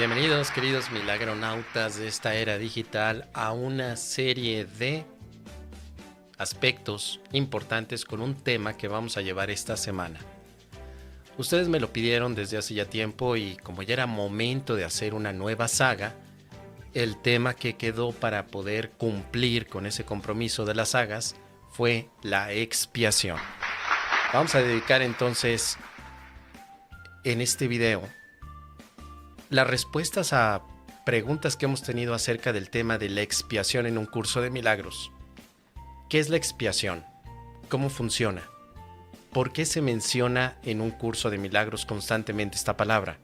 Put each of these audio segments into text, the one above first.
Bienvenidos, queridos milagronautas de esta era digital, a una serie de aspectos importantes con un tema que vamos a llevar esta semana. Ustedes me lo pidieron desde hace ya tiempo y como ya era momento de hacer una nueva saga, el tema que quedó para poder cumplir con ese compromiso de las sagas fue la expiación. Vamos a dedicar entonces en este video las respuestas a preguntas que hemos tenido acerca del tema de la expiación en un curso de milagros. ¿Qué es la expiación? ¿Cómo funciona? ¿Por qué se menciona en un curso de milagros constantemente esta palabra?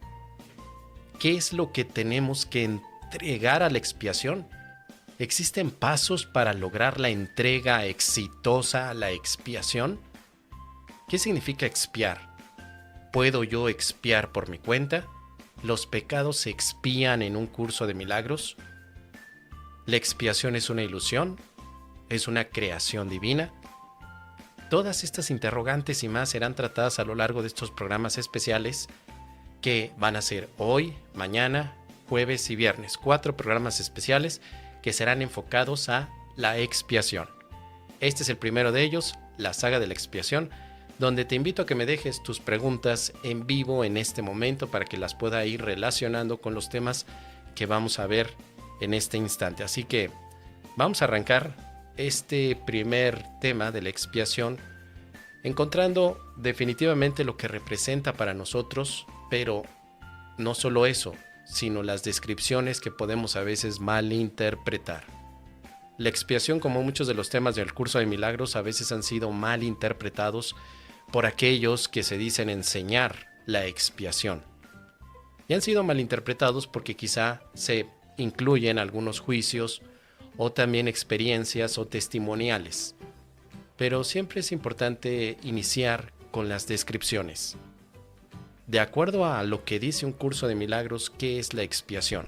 ¿Qué es lo que tenemos que entregar a la expiación? ¿Existen pasos para lograr la entrega exitosa a la expiación? ¿Qué significa expiar? ¿Puedo yo expiar por mi cuenta? ¿Los pecados se expían en un curso de milagros? ¿La expiación es una ilusión? ¿Es una creación divina? Todas estas interrogantes y más serán tratadas a lo largo de estos programas especiales que van a ser hoy, mañana, jueves y viernes. 4 programas especiales que serán enfocados a la expiación. Este es el primero de ellos, la saga de la expiación, donde te invito a que me dejes tus preguntas en vivo en este momento para que las pueda ir relacionando con los temas que vamos a ver en este instante. Así que vamos a arrancar este primer tema de la expiación encontrando definitivamente lo que representa para nosotros, pero no solo eso, sino las descripciones que podemos a veces malinterpretar. La expiación, como muchos de los temas del curso de milagros, a veces han sido malinterpretados por aquellos que se dicen enseñar la expiación. Y han sido malinterpretados porque quizá se incluyen algunos juicios o también experiencias o testimoniales. Pero siempre es importante iniciar con las descripciones. De acuerdo a lo que dice un curso de milagros, ¿qué es la expiación?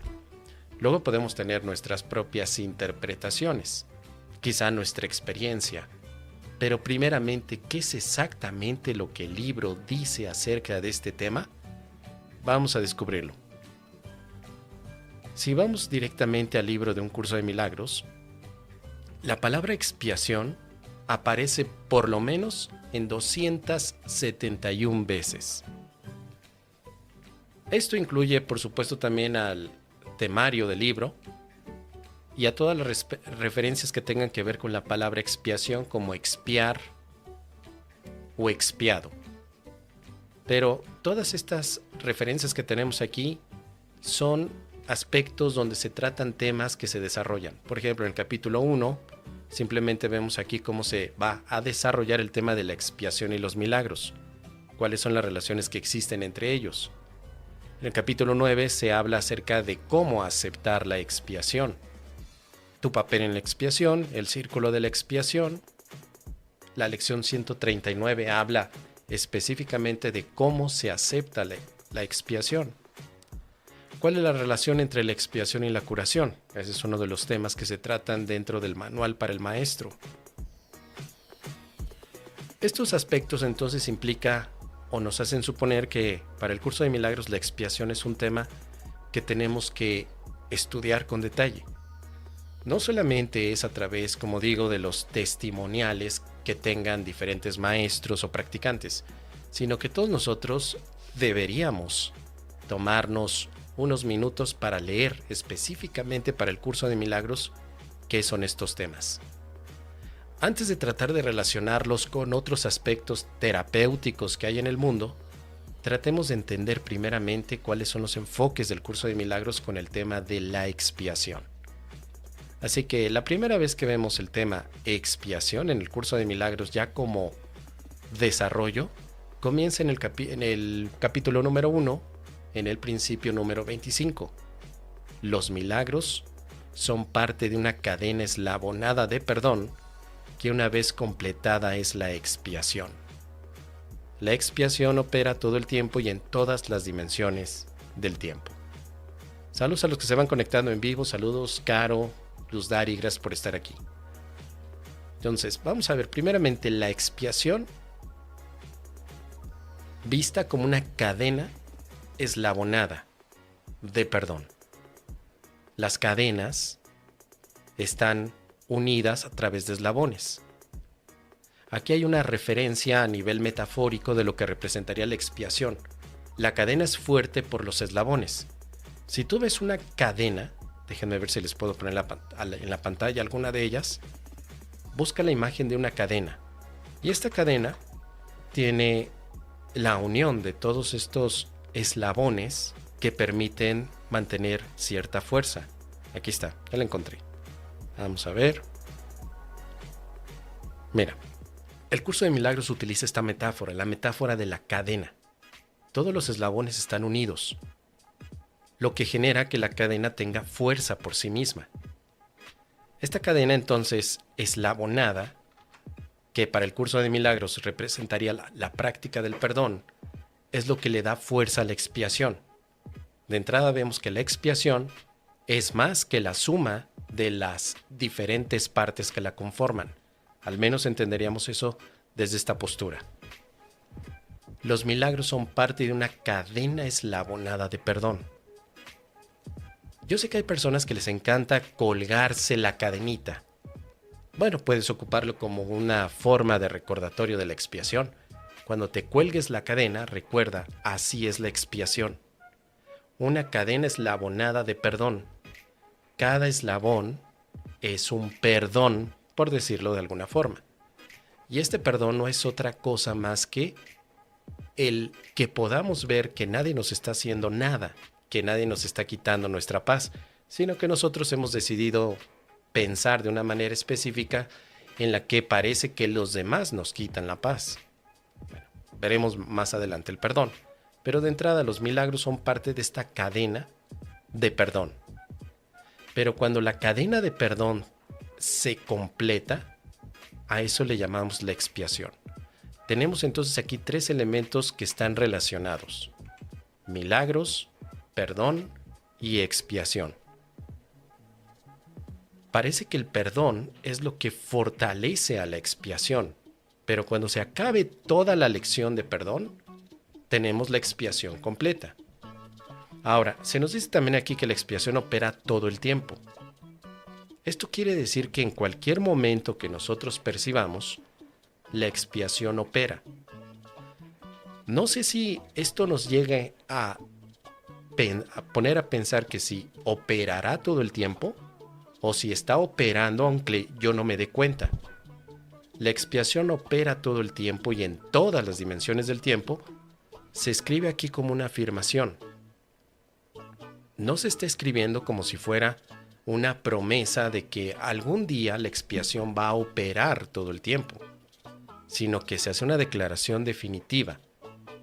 Luego podemos tener nuestras propias interpretaciones, quizá nuestra experiencia. Pero primeramente, ¿qué es exactamente lo que el libro dice acerca de este tema? Vamos a descubrirlo. Si vamos directamente al libro de un curso de milagros, la palabra expiación aparece por lo menos en 271 veces. Esto incluye, por supuesto, también al temario del libro y a todas las referencias que tengan que ver con la palabra expiación, como expiar o expiado. Pero todas estas referencias que tenemos aquí son aspectos donde se tratan temas que se desarrollan. Por ejemplo, en el capítulo 1, simplemente vemos aquí cómo se va a desarrollar el tema de la expiación y los milagros. ¿Cuáles son las relaciones que existen entre ellos? En el capítulo 9 se habla acerca de cómo aceptar la expiación. Tu papel en la expiación, el círculo de la expiación. La lección 139 habla específicamente de cómo se acepta la expiación. ¿Cuál es la relación entre la expiación y la curación? Ese es uno de los temas que se tratan dentro del manual para el maestro. Estos aspectos entonces implica o nos hacen suponer que para el curso de milagros la expiación es un tema que tenemos que estudiar con detalle. No solamente es a través, como digo, de los testimoniales que tengan diferentes maestros o practicantes, sino que todos nosotros deberíamos tomarnos unos minutos para leer específicamente para el curso de milagros qué son estos temas. Antes de tratar de relacionarlos con otros aspectos terapéuticos que hay en el mundo, tratemos de entender primeramente cuáles son los enfoques del curso de milagros con el tema de la expiación. Así que la primera vez que vemos el tema expiación en el curso de milagros ya como desarrollo, comienza en el capítulo número 1, en el principio número 25. Los milagros son parte de una cadena eslabonada de perdón que una vez completada es la expiación. La expiación opera todo el tiempo y en todas las dimensiones del tiempo. Saludos a los que se van conectando en vivo. Saludos, Caro, Luz Dari, gracias por estar aquí. Entonces, vamos a ver primeramente la expiación vista como una cadena eslabonada. de perdón. Las cadenas están unidas a través de eslabones. Aquí hay una referencia a nivel metafórico de lo que representaría la expiación. La cadena es fuerte por los eslabones. Si tú ves una cadena, déjenme ver si les puedo poner en la pantalla alguna de ellas. Busca la imagen de una cadena. Y esta cadena tiene la unión de todos estos eslabones que permiten mantener cierta fuerza. Aquí está, ya la encontré. Vamos a ver. Mira, el curso de milagros utiliza esta metáfora, la metáfora de la cadena. Todos los eslabones están unidos, lo que genera que la cadena tenga fuerza por sí misma. Esta cadena entonces eslabonada, que para el curso de milagros representaría la práctica del perdón, es lo que le da fuerza a la expiación. De entrada vemos que la expiación es más que la suma de las diferentes partes que la conforman. Al menos entenderíamos eso desde esta postura. Los milagros son parte de una cadena eslabonada de perdón. Yo sé que hay personas que les encanta colgarse la cadenita. Bueno, puedes ocuparlo como una forma de recordatorio de la expiación. Cuando te cuelgues la cadena, recuerda, así es la expiación. Una cadena eslabonada de perdón. Cada eslabón es un perdón, por decirlo de alguna forma. Y este perdón no es otra cosa más que el que podamos ver que nadie nos está haciendo nada, que nadie nos está quitando nuestra paz, sino que nosotros hemos decidido pensar de una manera específica en la que parece que los demás nos quitan la paz. Bueno, veremos más adelante el perdón, pero de entrada los milagros son parte de esta cadena de perdón. Pero cuando la cadena de perdón se completa, a eso le llamamos la expiación. Tenemos entonces aquí tres elementos que están relacionados: milagros, perdón y expiación. Parece que el perdón es lo que fortalece a la expiación, pero cuando se acabe toda la lección de perdón, tenemos la expiación completa. Ahora, se nos dice también aquí que la expiación opera todo el tiempo. Esto quiere decir que en cualquier momento que nosotros percibamos, la expiación opera. No sé si esto nos llegue a poner a pensar que si operará todo el tiempo o si está operando aunque yo no me dé cuenta. La expiación opera todo el tiempo y en todas las dimensiones del tiempo. Se escribe aquí como una afirmación. No se está escribiendo como si fuera una promesa de que algún día la expiación va a operar todo el tiempo, sino que se hace una declaración definitiva.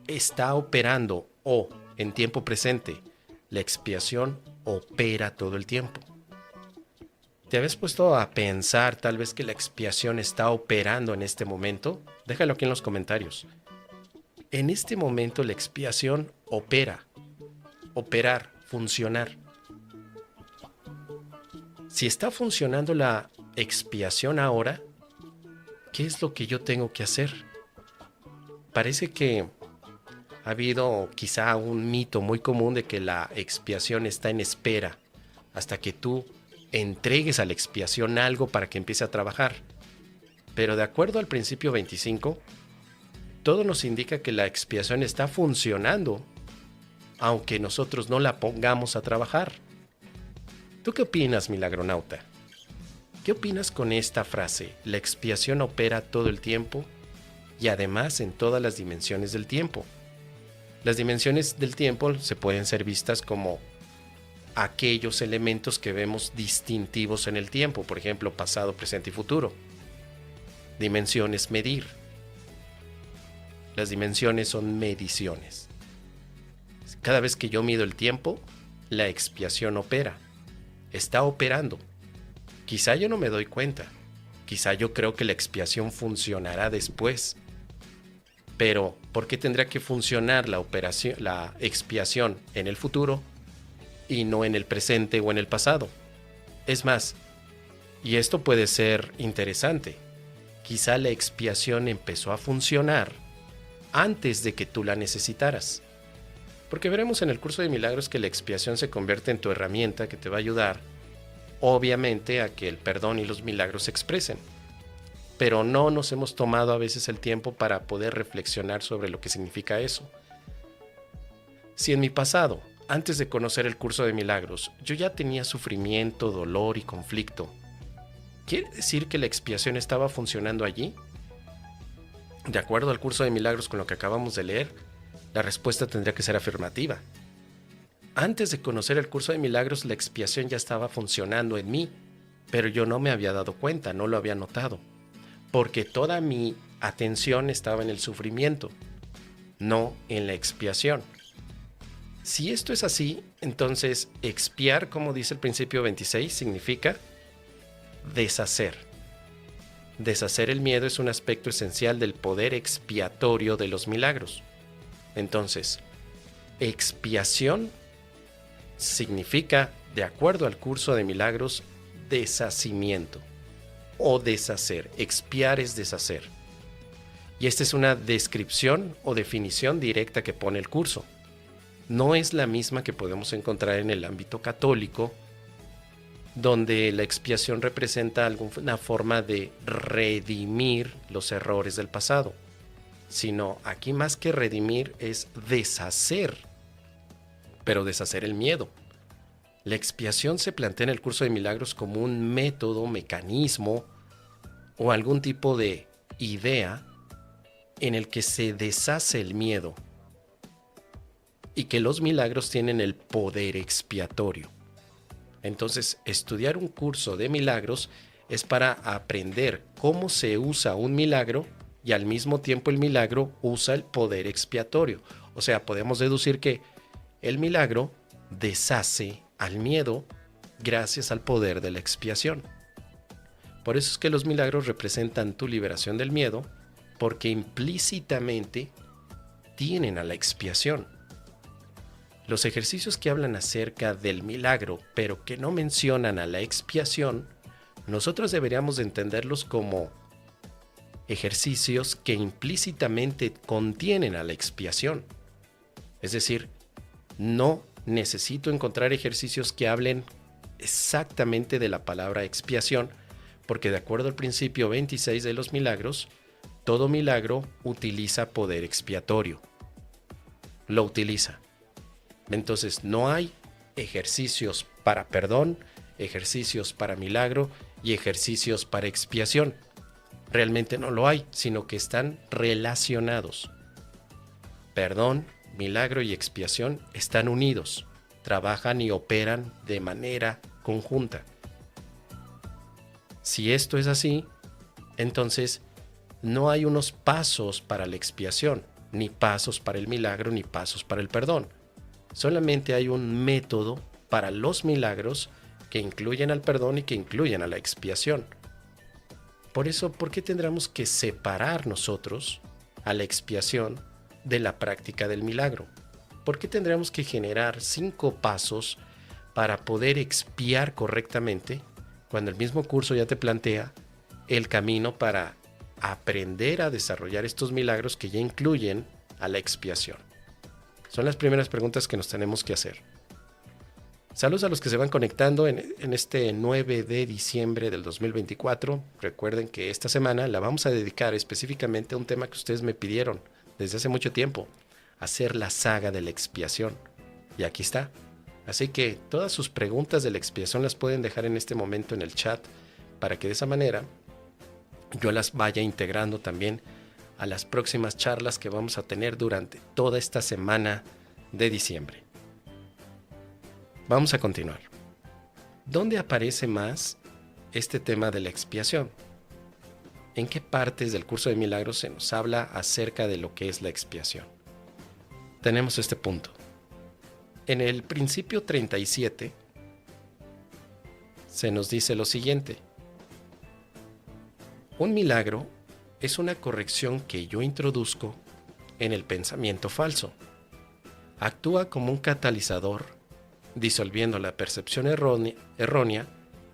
Está operando o, en tiempo presente, la expiación opera todo el tiempo. ¿Te habías puesto a pensar tal vez que la expiación está operando en este momento? Déjalo aquí en los comentarios. En este momento la expiación opera. Operar, funcionar. Si está funcionando la expiación ahora, ¿qué es lo que yo tengo que hacer? Parece que ha habido quizá un mito muy común de que la expiación está en espera hasta que tú entregues a la expiación algo para que empiece a trabajar. Pero de acuerdo al principio 25, todo nos indica que la expiación está funcionando, aunque nosotros no la pongamos a trabajar. ¿Tú qué opinas, milagronauta? ¿Qué opinas con esta frase? La expiación opera todo el tiempo y además en todas las dimensiones del tiempo. Las dimensiones del tiempo se pueden ser vistas como aquellos elementos que vemos distintivos en el tiempo, por ejemplo, pasado, presente y futuro. Dimensiones medir. Las dimensiones son mediciones. Cada vez que yo mido el tiempo, la expiación opera. Está operando. Quizá yo no me doy cuenta. Quizá yo creo que la expiación funcionará después. Pero, ¿por qué tendría que funcionar la expiación en el futuro y no en el presente o en el pasado? Es más, y esto puede ser interesante, quizá la expiación empezó a funcionar antes de que tú la necesitaras. Porque veremos en el curso de milagros que la expiación se convierte en tu herramienta que te va a ayudar, obviamente, a que el perdón y los milagros se expresen. Pero no nos hemos tomado a veces el tiempo para poder reflexionar sobre lo que significa eso. Si en mi pasado, antes de conocer el curso de milagros, yo ya tenía sufrimiento, dolor y conflicto, ¿quiere decir que la expiación estaba funcionando allí? De acuerdo al curso de milagros con lo que acabamos de leer, la respuesta tendría que ser afirmativa. Antes de conocer el curso de milagros, la expiación ya estaba funcionando en mí, pero yo no me había dado cuenta, no lo había notado, porque toda mi atención estaba en el sufrimiento, no en la expiación. Si esto es así, entonces expiar, como dice el principio 26, significa deshacer. Deshacer el miedo es un aspecto esencial del poder expiatorio de los milagros. Entonces, expiación significa, de acuerdo al curso de milagros, deshacimiento o deshacer. Expiar es deshacer. Y esta es una descripción o definición directa que pone el curso. No es la misma que podemos encontrar en el ámbito católico, donde la expiación representa alguna forma de redimir los errores del pasado, sino aquí más que redimir es deshacer, pero deshacer el miedo. La expiación se plantea en el curso de milagros como un método, mecanismo o algún tipo de idea en el que se deshace el miedo y que los milagros tienen el poder expiatorio. Entonces, estudiar un curso de milagros es para aprender cómo se usa un milagro y al mismo tiempo el milagro usa el poder expiatorio. O sea, podemos deducir que el milagro deshace al miedo gracias al poder de la expiación. Por eso es que los milagros representan tu liberación del miedo, porque implícitamente tienen a la expiación. Los ejercicios que hablan acerca del milagro, pero que no mencionan a la expiación, nosotros deberíamos de entenderlos como ejercicios que implícitamente contienen a la expiación. Es decir, no necesito encontrar ejercicios que hablen exactamente de la palabra expiación, porque de acuerdo al principio 26 de los milagros, todo milagro utiliza poder expiatorio. Lo utiliza. Entonces no hay ejercicios para perdón, ejercicios para milagro y ejercicios para expiación. Realmente no lo hay, sino que están relacionados. Perdón, milagro y expiación están unidos, trabajan y operan de manera conjunta. Si esto es así, entonces no hay unos pasos para la expiación, ni pasos para el milagro, ni pasos para el perdón. Solamente hay un método para los milagros que incluyen al perdón y que incluyen a la expiación. Por eso, ¿por qué tendremos que separar nosotros a la expiación de la práctica del milagro? ¿Por qué tendremos que generar 5 pasos para poder expiar correctamente cuando el mismo curso ya te plantea el camino para aprender a desarrollar estos milagros que ya incluyen a la expiación? Son las primeras preguntas que nos tenemos que hacer. Saludos a los que se van conectando en este 9 de diciembre del 2024. Recuerden que esta semana la vamos a dedicar específicamente a un tema que ustedes me pidieron desde hace mucho tiempo, hacer la saga de la expiación. Y aquí está. Así que todas sus preguntas de la expiación las pueden dejar en este momento en el chat para que de esa manera yo las vaya integrando también a las próximas charlas que vamos a tener durante toda esta semana de diciembre. Vamos a continuar. ¿Dónde aparece más este tema de la expiación? ¿En qué partes del curso de milagros se nos habla acerca de lo que es la expiación? Tenemos este punto. En el principio 37 se nos dice lo siguiente: un milagro es una corrección que yo introduzco en el pensamiento falso. Actúa como un catalizador, disolviendo la percepción errónea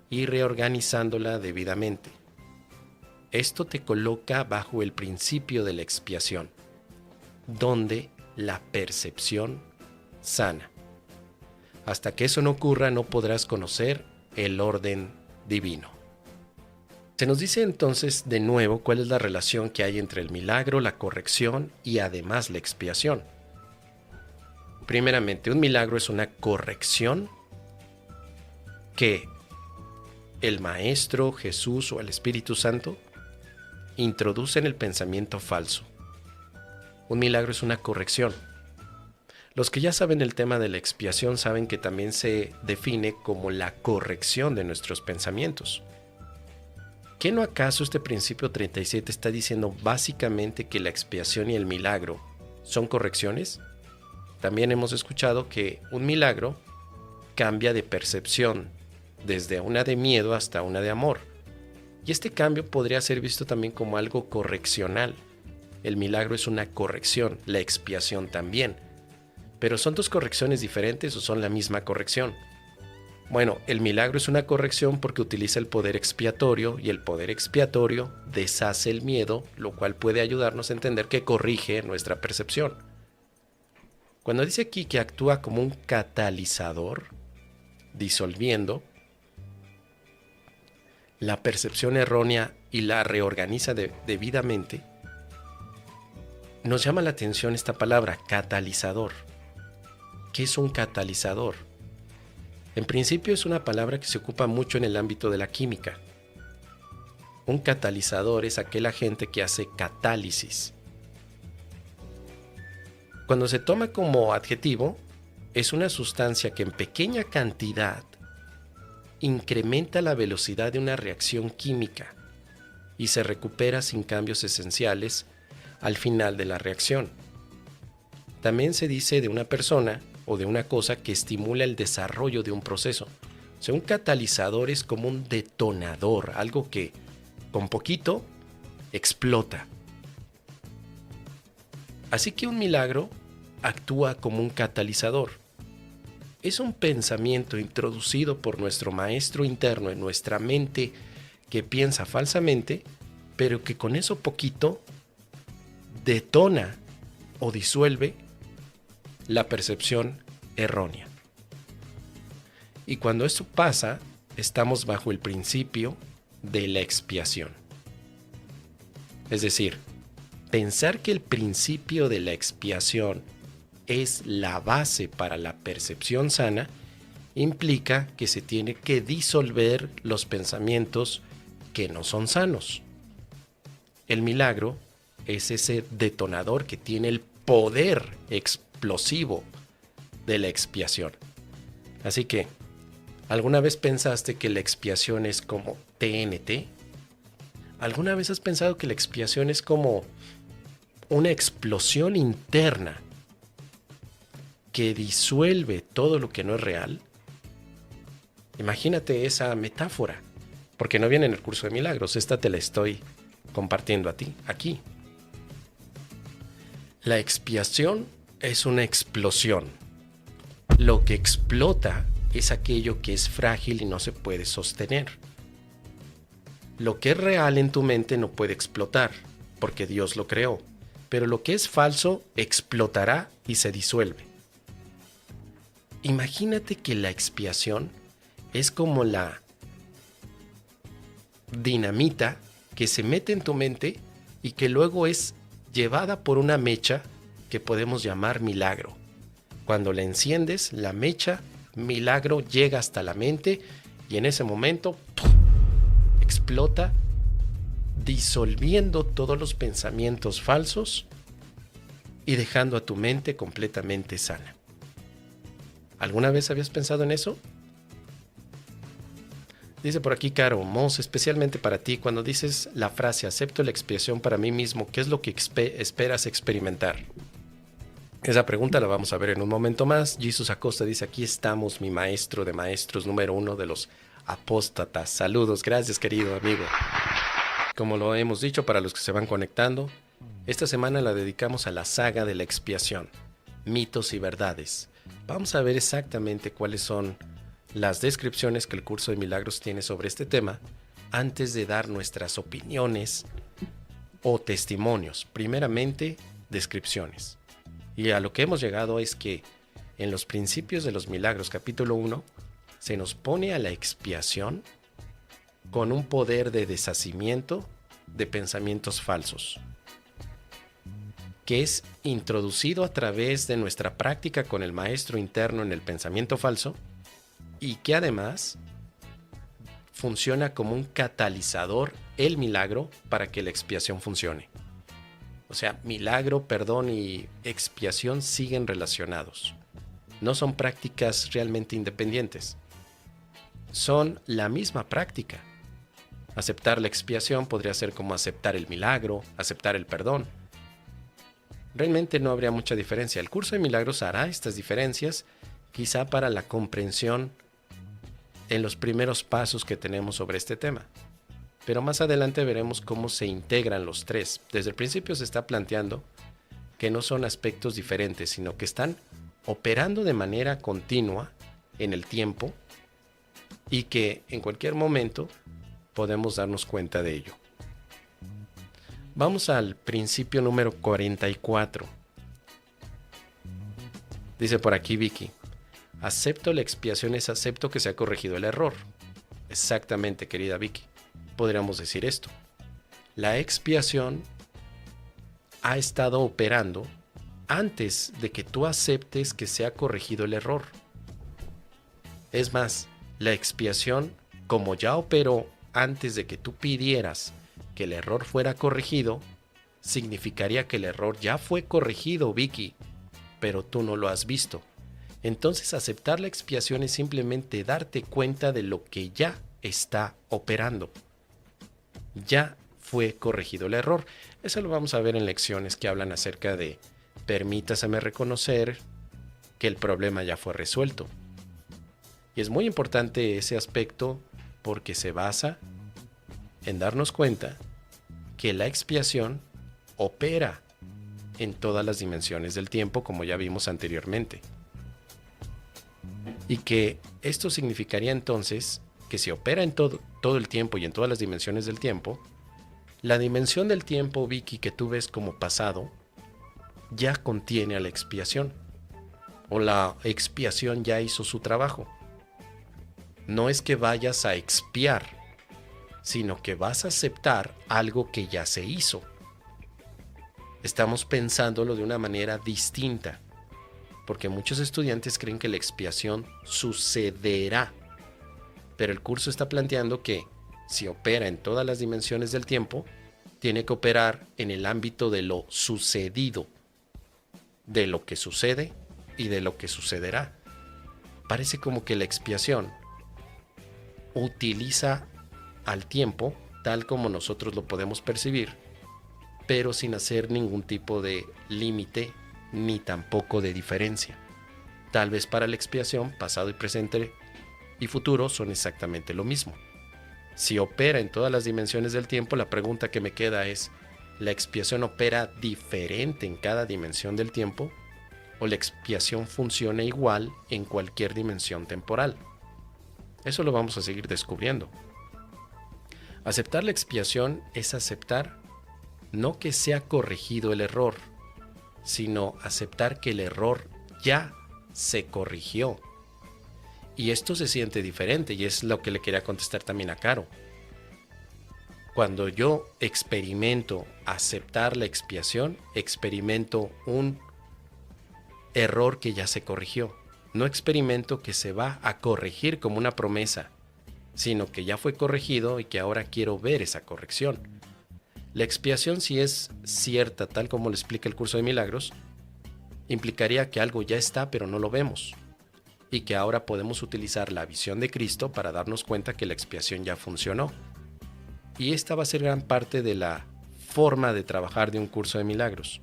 y reorganizándola debidamente. Esto te coloca bajo el principio de la expiación, donde la percepción sana. Hasta que eso no ocurra, no podrás conocer el orden divino. Se nos dice entonces de nuevo cuál es la relación que hay entre el milagro, la corrección y además la expiación. Primeramente, un milagro es una corrección que el Maestro, Jesús o el Espíritu Santo introduce en el pensamiento falso. Un milagro es una corrección. Los que ya saben el tema de la expiación saben que también se define como la corrección de nuestros pensamientos. ¿Qué no acaso este principio 37 está diciendo básicamente que la expiación y el milagro son correcciones? También hemos escuchado que un milagro cambia de percepción, desde una de miedo hasta una de amor. Y este cambio podría ser visto también como algo correccional. El milagro es una corrección, la expiación también. ¿Pero son dos correcciones diferentes o son la misma corrección? Bueno, el milagro es una corrección porque utiliza el poder expiatorio y el poder expiatorio deshace el miedo, lo cual puede ayudarnos a entender que corrige nuestra percepción. Cuando dice aquí que actúa como un catalizador, disolviendo la percepción errónea y la reorganiza debidamente, nos llama la atención esta palabra, catalizador. ¿Qué es un catalizador? En principio es una palabra que se ocupa mucho en el ámbito de la química. Un catalizador es aquel agente que hace catálisis. Cuando se toma como adjetivo, es una sustancia que en pequeña cantidad incrementa la velocidad de una reacción química y se recupera sin cambios esenciales al final de la reacción. También se dice de una persona o de una cosa que estimula el desarrollo de un proceso. O sea, un catalizador es como un detonador, algo que con poquito explota. Así que un milagro actúa como un catalizador. Es un pensamiento introducido por nuestro maestro interno en nuestra mente que piensa falsamente, pero que con eso poquito detona o disuelve la percepción errónea. Y cuando esto pasa, estamos bajo el principio de la expiación. Es decir, pensar que el principio de la expiación es la base para la percepción sana implica que se tiene que disolver los pensamientos que no son sanos. El milagro es ese detonador que tiene el poder explosivo de la expiación. Así que, ¿alguna vez pensaste que la expiación es como TNT? ¿Alguna vez has pensado que la expiación es como una explosión interna que disuelve todo lo que no es real? Imagínate esa metáfora, porque no viene en el curso de milagros, esta te la estoy compartiendo a ti, aquí. La expiación es una explosión. Lo que explota es aquello que es frágil y no se puede sostener. Lo que es real en tu mente no puede explotar, porque Dios lo creó, pero lo que es falso explotará y se disuelve. Imagínate que la expiación es como la dinamita que se mete en tu mente y que luego es llevada por una mecha que podemos llamar milagro. Cuando la enciendes, la mecha milagro llega hasta la mente y en ese momento ¡pum!, explota, disolviendo todos los pensamientos falsos y dejando a tu mente completamente sana. ¿Alguna vez habías pensado en eso? Dice por aquí Caro Mos, especialmente para ti, cuando dices la frase acepto la expiación para mí mismo, ¿qué es lo que esperas experimentar? Esa pregunta la vamos a ver en un momento más. Jesús Acosta dice, aquí estamos, mi maestro de maestros, número 1 de los apóstatas. Saludos, gracias querido amigo. Como lo hemos dicho para los que se van conectando, esta semana la dedicamos a la saga de la expiación, mitos y verdades. Vamos a ver exactamente cuáles son las descripciones que el curso de milagros tiene sobre este tema antes de dar nuestras opiniones o testimonios. Primeramente, descripciones. Y a lo que hemos llegado es que En los principios de los milagros, capítulo 1, se nos pone a la expiación con un poder de deshacimiento de pensamientos falsos, que es introducido a través de nuestra práctica con el maestro interno en el pensamiento falso y que además funciona como un catalizador el milagro para que la expiación funcione. O sea, milagro, perdón y expiación siguen relacionados. No son prácticas realmente independientes. Son la misma práctica. Aceptar la expiación podría ser como aceptar el milagro, aceptar el perdón. Realmente no habría mucha diferencia. El curso de milagros hará estas diferencias, quizá para la comprensión en los primeros pasos que tenemos sobre este tema. Pero más adelante veremos cómo se integran los tres. Desde el principio se está planteando que no son aspectos diferentes, sino que están operando de manera continua en el tiempo y que en cualquier momento podemos darnos cuenta de ello. Vamos al principio número 44. Dice por aquí Vicky: acepto la expiación es acepto que se ha corregido el error. Exactamente, querida Vicky. Podríamos decir esto. La expiación ha estado operando antes de que tú aceptes que se ha corregido el error. Es más, la expiación, como ya operó antes de que tú pidieras que el error fuera corregido, significaría que el error ya fue corregido, Vicky, pero tú no lo has visto. Entonces, aceptar la expiación es simplemente darte cuenta de lo que ya está operando. Ya fue corregido el error. Eso lo vamos a ver en lecciones que hablan acerca de permítaseme reconocer que el problema ya fue resuelto. Y es muy importante ese aspecto porque se basa en darnos cuenta que la expiación opera en todas las dimensiones del tiempo, como ya vimos anteriormente. Y que esto significaría entonces que si opera en todo el tiempo y en todas las dimensiones del tiempo, la dimensión del tiempo, Vicky, que tú ves como pasado, ya contiene a la expiación. O la expiación ya hizo su trabajo. No es que vayas a expiar, sino que vas a aceptar algo que ya se hizo. Estamos pensándolo de una manera distinta, porque muchos estudiantes creen que la expiación sucederá. Pero el curso está planteando que si opera en todas las dimensiones del tiempo, tiene que operar en el ámbito de lo sucedido, de lo que sucede y de lo que sucederá. Parece como que la expiación utiliza al tiempo tal como nosotros lo podemos percibir, pero sin hacer ningún tipo de límite ni tampoco de diferencia. Tal vez para la expiación, pasado y presente y futuro son exactamente lo mismo. Si opera en todas las dimensiones del tiempo, la pregunta que me queda es, ¿la expiación opera diferente en cada dimensión del tiempo? ¿O la expiación funciona igual en cualquier dimensión temporal? Eso lo vamos a seguir descubriendo. Aceptar la expiación es aceptar no que se ha corregido el error, sino aceptar que el error ya se corrigió. Y esto se siente diferente y es lo que le quería contestar también a Caro. Cuando yo experimento aceptar la expiación, experimento un error que ya se corrigió. No experimento que se va a corregir como una promesa, sino que ya fue corregido y que ahora quiero ver esa corrección. La expiación, si es cierta, tal como lo explica el curso de milagros, implicaría que algo ya está pero no lo vemos y que ahora podemos utilizar la visión de Cristo para darnos cuenta que la expiación ya funcionó. Y esta va a ser gran parte de la forma de trabajar de un curso de milagros.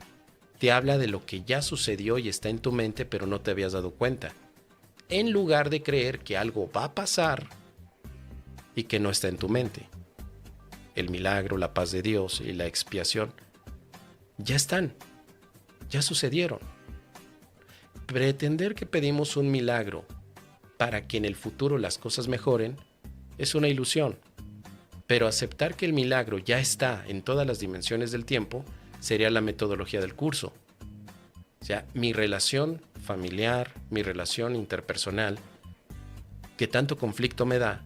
Te habla de lo que ya sucedió y está en tu mente pero no te habías dado cuenta, en lugar de creer que algo va a pasar y que no está en tu mente. El milagro, la paz de Dios y la expiación ya están, ya sucedieron. Pretender que pedimos un milagro para que en el futuro las cosas mejoren es una ilusión, pero aceptar que el milagro ya está en todas las dimensiones del tiempo sería la metodología del curso. O sea, mi relación familiar, mi relación interpersonal, que tanto conflicto me da,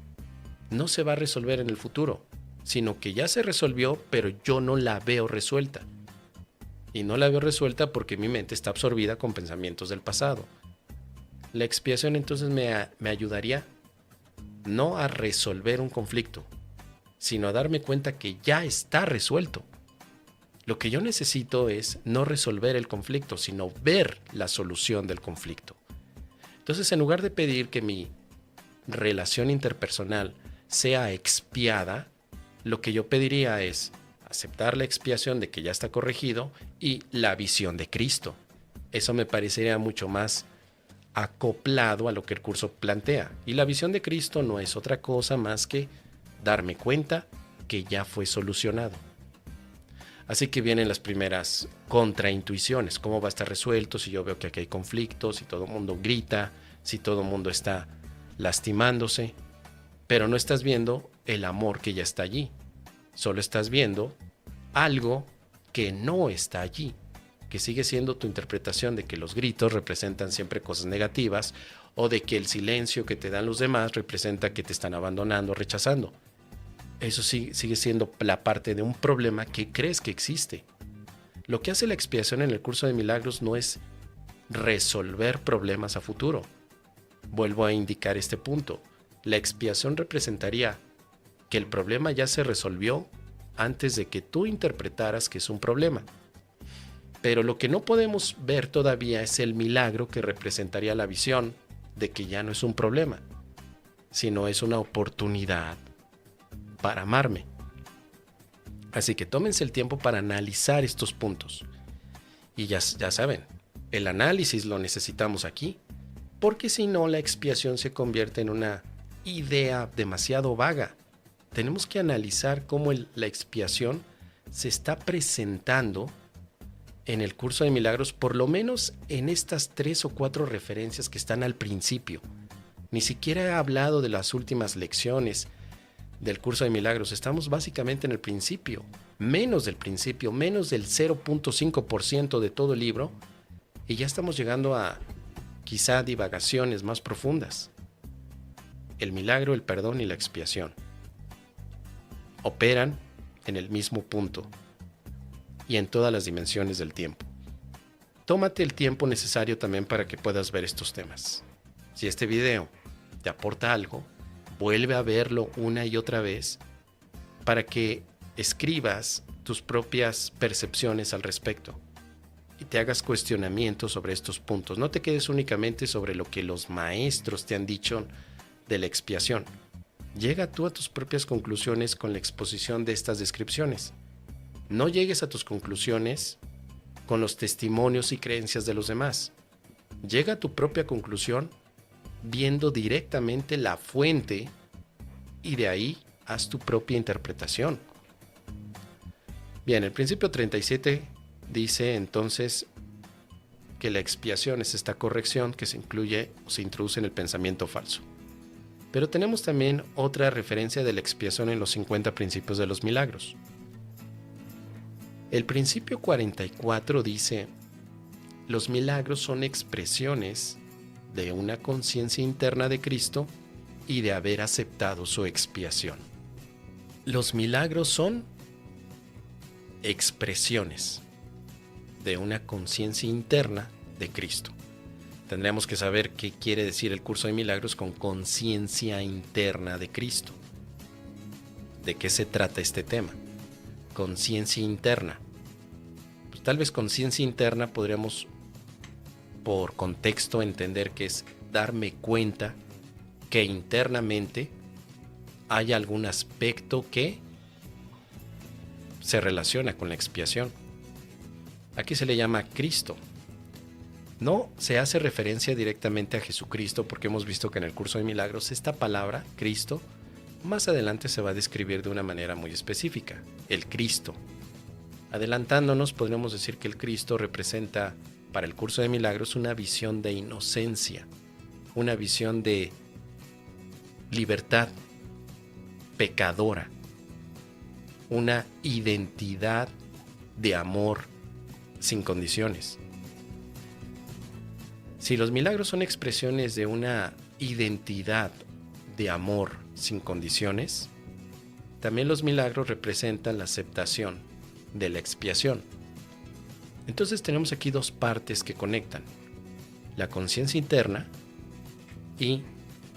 no se va a resolver en el futuro, sino que ya se resolvió, pero yo no la veo resuelta. Y no la veo resuelta porque mi mente está absorbida con pensamientos del pasado. La expiación entonces me ayudaría no a resolver un conflicto, sino a darme cuenta que ya está resuelto. Lo que yo necesito es no resolver el conflicto, sino ver la solución del conflicto. Entonces, en lugar de pedir que mi relación interpersonal sea expiada, lo que yo pediría es aceptar la expiación de que ya está corregido y la visión de Cristo. Eso me parecería mucho más acoplado a lo que el curso plantea. Y la visión de Cristo no es otra cosa más que darme cuenta que ya fue solucionado. Así que vienen las primeras contraintuiciones. ¿Cómo va a estar resuelto si yo veo que aquí hay conflictos, si todo el mundo grita, si todo el mundo está lastimándose? Pero no estás viendo el amor que ya está allí. Solo estás viendo algo que no está allí, que sigue siendo tu interpretación de que los gritos representan siempre cosas negativas o de que el silencio que te dan los demás representa que te están abandonando, rechazando. Eso sí, sigue siendo la parte de un problema que crees que existe. Lo que hace la expiación en el curso de milagros no es resolver problemas a futuro. Vuelvo a indicar este punto. La expiación representaría que el problema ya se resolvió antes de que tú interpretaras que es un problema. Pero lo que no podemos ver todavía es el milagro que representaría la visión de que ya no es un problema, sino es una oportunidad para amarme. Así que tómense el tiempo para analizar estos puntos. Y ya saben, el análisis lo necesitamos aquí, porque si no la expiación se convierte en una idea demasiado vaga. Tenemos que analizar cómo la expiación se está presentando en el curso de milagros, por lo menos en estas 3 o 4 referencias que están al principio. Ni siquiera he hablado de las últimas lecciones del curso de milagros. Estamos básicamente en el principio, menos del 0.5% de todo el libro, y ya estamos llegando a quizá divagaciones más profundas. El milagro, el perdón y la expiación operan en el mismo punto y en todas las dimensiones del tiempo. Tómate el tiempo necesario también para que puedas ver estos temas. Si este video te aporta algo, vuelve a verlo una y otra vez para que escribas tus propias percepciones al respecto y te hagas cuestionamientos sobre estos puntos. No te quedes únicamente sobre lo que los maestros te han dicho de la expiación. Llega tú a tus propias conclusiones con la exposición de estas descripciones. No llegues a tus conclusiones con los testimonios y creencias de los demás. Llega a tu propia conclusión viendo directamente la fuente y de ahí haz tu propia interpretación. Bien, el principio 37 dice entonces que la expiación es esta corrección que se incluye o se introduce en el pensamiento falso. Pero tenemos también otra referencia de la expiación en los 50 principios de los milagros. El principio 44 dice: los milagros son expresiones de una conciencia interna de Cristo y de haber aceptado su expiación. Los milagros son expresiones de una conciencia interna de Cristo. Tendremos que saber qué quiere decir el curso de milagros con conciencia interna de Cristo. ¿De qué se trata este tema? Conciencia interna. Pues tal vez conciencia interna podríamos, por contexto, entender que es darme cuenta que internamente hay algún aspecto que se relaciona con la expiación. Aquí se le llama Cristo. No se hace referencia directamente a Jesucristo, porque hemos visto que en el curso de milagros esta palabra, Cristo, más adelante se va a describir de una manera muy específica, el Cristo. Adelantándonos, podríamos decir que el Cristo representa para el curso de milagros una visión de inocencia, una visión de libertad pecadora, una identidad de amor sin condiciones. Si los milagros son expresiones de una identidad de amor sin condiciones, también los milagros representan la aceptación de la expiación. Entonces tenemos aquí dos partes que conectan: la conciencia interna y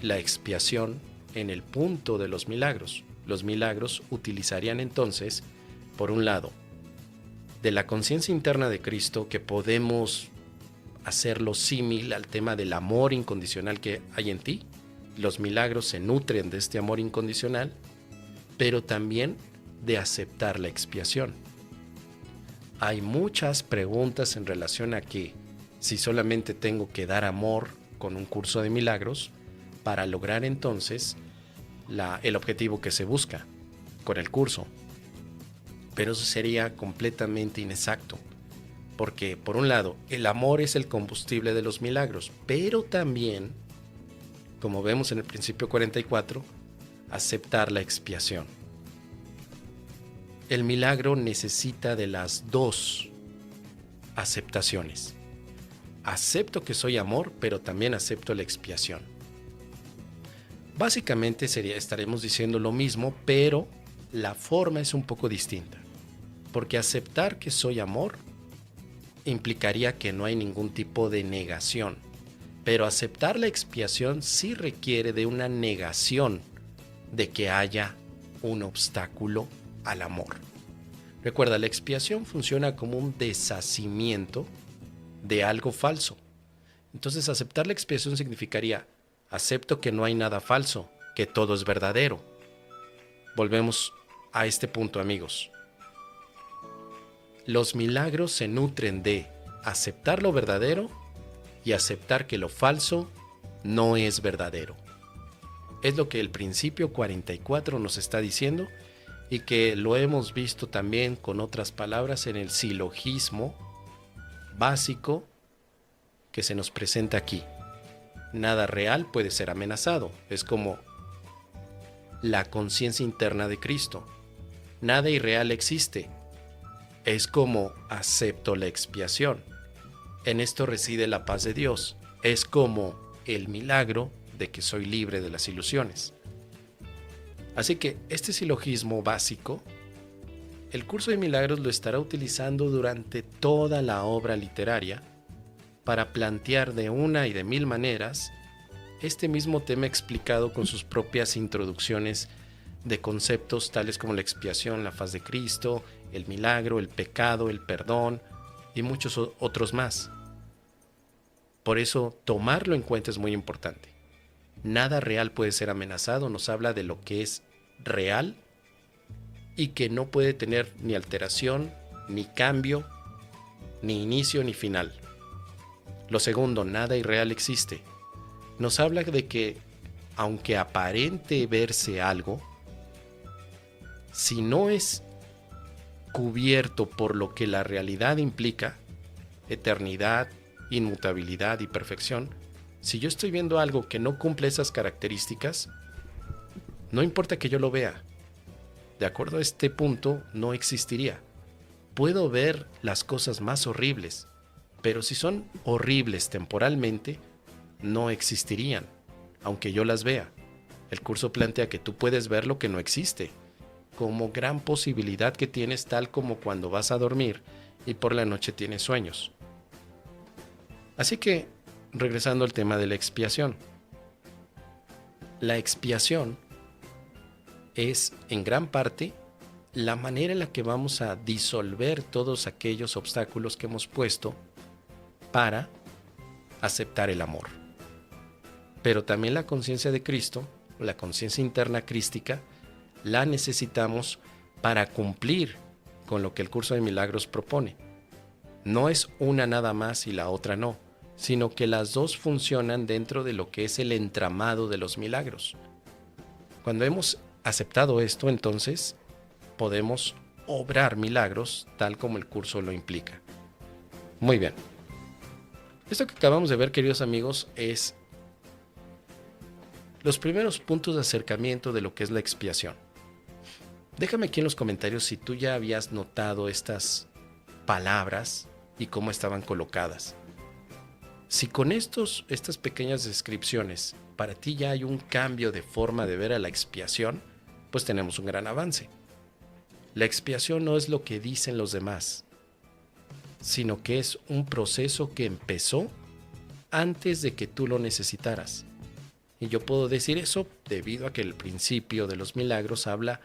la expiación en el punto de los milagros. Los milagros utilizarían entonces, por un lado, de la conciencia interna de Cristo, que podemos hacerlo símil al tema del amor incondicional que hay en ti. Los milagros se nutren de este amor incondicional, pero también de aceptar la expiación. Hay muchas preguntas en relación a que si solamente tengo que dar amor con un curso de milagros para lograr entonces el objetivo que se busca con el curso. Pero eso sería completamente inexacto, porque por un lado, el amor es el combustible de los milagros, pero también, como vemos en el principio 44, aceptar la expiación. El milagro necesita de las dos aceptaciones. Acepto que soy amor, pero también acepto la expiación. Básicamente estaremos diciendo lo mismo, pero la forma es un poco distinta. Porque aceptar que soy amor implicaría que no hay ningún tipo de negación. Pero aceptar la expiación sí requiere de una negación de que haya un obstáculo al amor. Recuerda, la expiación funciona como un deshacimiento de algo falso. Entonces, aceptar la expiación significaría: acepto que no hay nada falso, que todo es verdadero. Volvemos a este punto, amigos. Los milagros se nutren de aceptar lo verdadero y aceptar que lo falso no es verdadero. Es lo que el principio 44 nos está diciendo, y que lo hemos visto también con otras palabras en el silogismo básico que se nos presenta aquí. Nada real puede ser amenazado. Es como la conciencia interna de Cristo. Nada irreal existe. Es como acepto la expiación. En esto reside la paz de Dios. Es como el milagro de que soy libre de las ilusiones. Así que este silogismo básico, el curso de milagros lo estará utilizando durante toda la obra literaria para plantear de una y de mil maneras este mismo tema explicado con sus propias introducciones de conceptos tales como la expiación, la faz de Cristo, el milagro, el pecado, el perdón y muchos otros más. Por eso tomarlo en cuenta es muy importante. Nada real puede ser amenazado, nos habla de lo que es real y que no puede tener ni alteración, ni cambio, ni inicio, ni final. Lo segundo, nada irreal existe. Nos habla de que, aunque aparente verse algo, si no es cubierto por lo que la realidad implica, eternidad, inmutabilidad y perfección, si yo estoy viendo algo que no cumple esas características, no importa que yo lo vea. De acuerdo a este punto, no existiría. Puedo ver las cosas más horribles, pero si son horribles temporalmente, no existirían, aunque yo las vea. El curso plantea que tú puedes ver lo que no existe, como gran posibilidad que tienes, tal como cuando vas a dormir y por la noche tienes sueños. Así que, regresando al tema de la expiación. La expiación es, en gran parte, la manera en la que vamos a disolver todos aquellos obstáculos que hemos puesto para aceptar el amor. Pero también la conciencia de Cristo, la conciencia interna crística, la necesitamos para cumplir con lo que el curso de milagros propone. No es una nada más y la otra no, sino que las dos funcionan dentro de lo que es el entramado de los milagros. Cuando hemos aceptado esto, entonces podemos obrar milagros tal como el curso lo implica. Muy bien. Esto que acabamos de ver, queridos amigos, es los primeros puntos de acercamiento de lo que es la expiación. Déjame aquí en los comentarios si tú ya habías notado estas palabras y cómo estaban colocadas. Si con estas pequeñas descripciones para ti ya hay un cambio de forma de ver a la expiación, pues tenemos un gran avance. La expiación no es lo que dicen los demás, sino que es un proceso que empezó antes de que tú lo necesitaras. Y yo puedo decir eso debido a que el principio de los milagros habla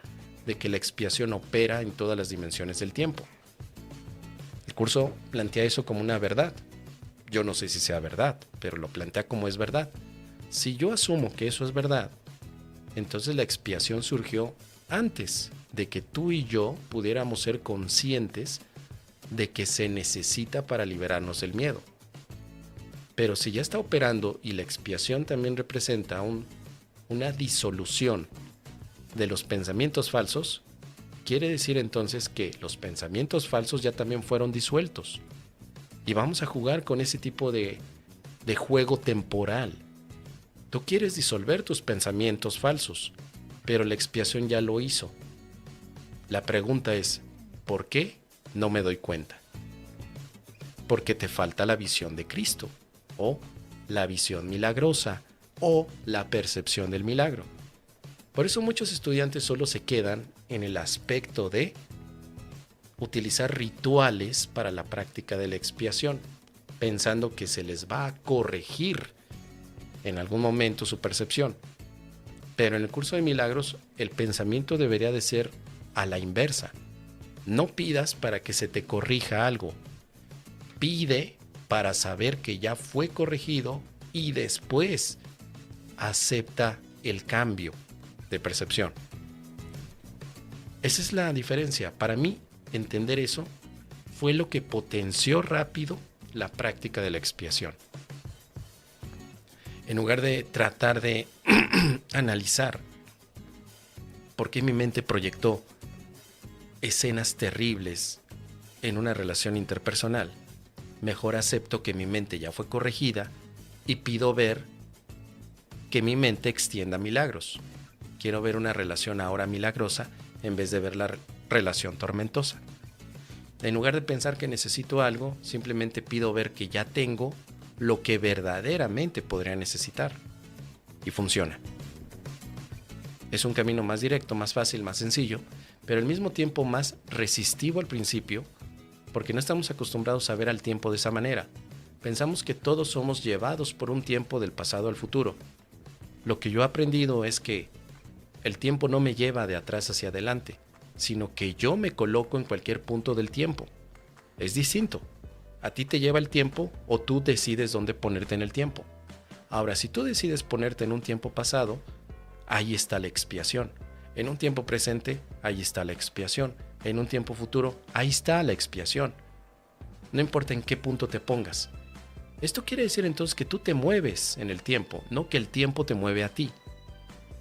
de que la expiación opera en todas las dimensiones del tiempo. El curso plantea eso como una verdad. Yo no sé si sea verdad, pero lo plantea como es verdad. Si yo asumo que eso es verdad, entonces la expiación surgió antes de que tú y yo pudiéramos ser conscientes de que se necesita para liberarnos del miedo. Pero si ya está operando y la expiación también representa una disolución de los pensamientos falsos, quiere decir entonces que los pensamientos falsos ya también fueron disueltos. Y vamos a jugar con ese tipo de juego temporal. Tú quieres disolver tus pensamientos falsos, pero la expiación ya lo hizo. La pregunta es, ¿por qué no me doy cuenta? Porque te falta la visión de Cristo, o la visión milagrosa, o la percepción del milagro. Por eso muchos estudiantes solo se quedan en el aspecto de utilizar rituales para la práctica de la expiación, pensando que se les va a corregir en algún momento su percepción. Pero en el curso de milagros, el pensamiento debería de ser a la inversa. No pidas para que se te corrija algo. Pide para saber que ya fue corregido y después acepta el cambio de percepción. Esa es la diferencia. Para mí, entender eso fue lo que potenció rápido la práctica de la expiación. En lugar de tratar de analizar por qué mi mente proyectó escenas terribles en una relación interpersonal, mejor acepto que mi mente ya fue corregida y pido ver que mi mente extienda milagros. Quiero ver una relación ahora milagrosa en vez de ver la relación tormentosa. En lugar de pensar que necesito algo, simplemente pido ver que ya tengo lo que verdaderamente podría necesitar. Y funciona. Es un camino más directo, más fácil, más sencillo, pero al mismo tiempo más resistivo al principio, porque no estamos acostumbrados a ver al tiempo de esa manera. Pensamos que todos somos llevados por un tiempo del pasado al futuro. Lo que yo he aprendido es que el tiempo no me lleva de atrás hacia adelante, sino que yo me coloco en cualquier punto del tiempo. Es distinto. A ti te lleva el tiempo o tú decides dónde ponerte en el tiempo. Ahora, si tú decides ponerte en un tiempo pasado, ahí está la expiación. En un tiempo presente, ahí está la expiación. En un tiempo futuro, ahí está la expiación. No importa en qué punto te pongas. Esto quiere decir entonces que tú te mueves en el tiempo, no que el tiempo te mueve a ti.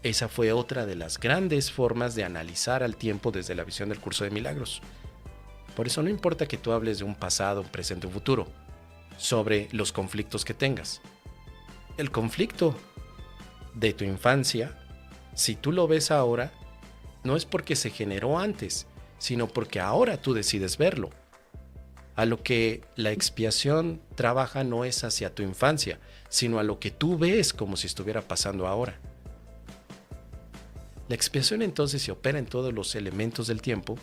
Esa fue otra de las grandes formas de analizar al tiempo desde la visión del curso de milagros. Por eso no importa que tú hables de un pasado, un presente o futuro, sobre los conflictos que tengas. El conflicto de tu infancia, si tú lo ves ahora, no es porque se generó antes, sino porque ahora tú decides verlo. A lo que la expiación trabaja no es hacia tu infancia, sino a lo que tú ves como si estuviera pasando ahora. La expiación entonces, si opera en todos los elementos del tiempo,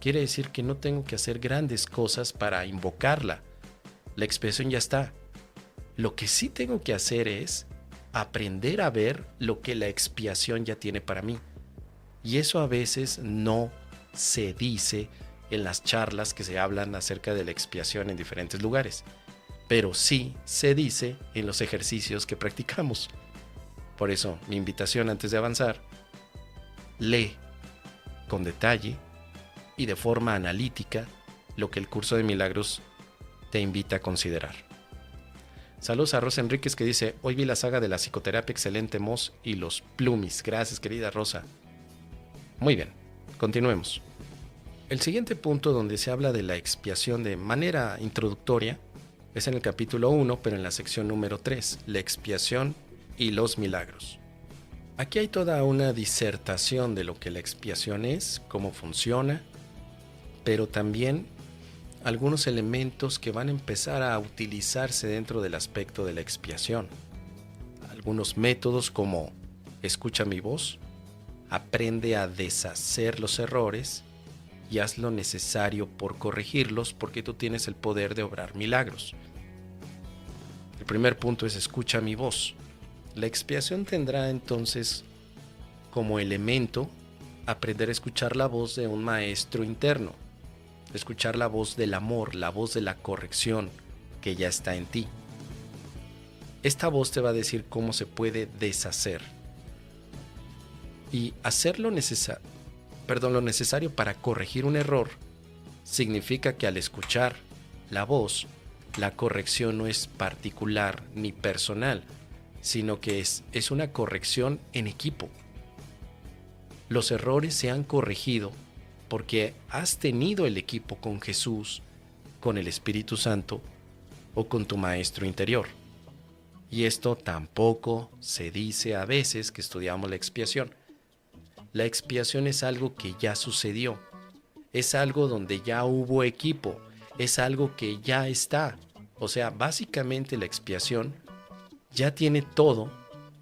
quiere decir que no tengo que hacer grandes cosas para invocarla. La expiación ya está. Lo que sí tengo que hacer es aprender a ver lo que la expiación ya tiene para mí. Y eso a veces no se dice en las charlas que se hablan acerca de la expiación en diferentes lugares, pero sí se dice en los ejercicios que practicamos. Por eso, mi invitación antes de avanzar, lee con detalle y de forma analítica lo que el curso de milagros te invita a considerar. Saludos a Rosa Enríquez que dice, hoy vi la saga de la psicoterapia excelente Moss y los Plumis. Gracias, querida Rosa. Muy bien, continuemos. El siguiente punto donde se habla de la expiación de manera introductoria es en el capítulo 1, pero en la sección número 3, la expiación y los milagros. Aquí hay toda una disertación de lo que la expiación es, cómo funciona, pero también algunos elementos que van a empezar a utilizarse dentro del aspecto de la expiación. Algunos métodos como escucha mi voz, aprende a deshacer los errores y haz lo necesario por corregirlos, porque tú tienes el poder de obrar milagros. El primer punto es escucha mi voz. La expiación tendrá entonces como elemento aprender a escuchar la voz de un maestro interno, escuchar la voz del amor, la voz de la corrección que ya está en ti. Esta voz te va a decir cómo se puede deshacer y hacer lo necesario para corregir un error. Significa que al escuchar la voz, la corrección no es particular ni personal, sino que es una corrección en equipo. Los errores se han corregido porque has tenido el equipo con Jesús, con el Espíritu Santo o con tu maestro interior. Y esto tampoco se dice a veces que estudiamos la expiación. La expiación es algo que ya sucedió, es algo donde ya hubo equipo, es algo que ya está. O sea, básicamente la expiación ya tiene todo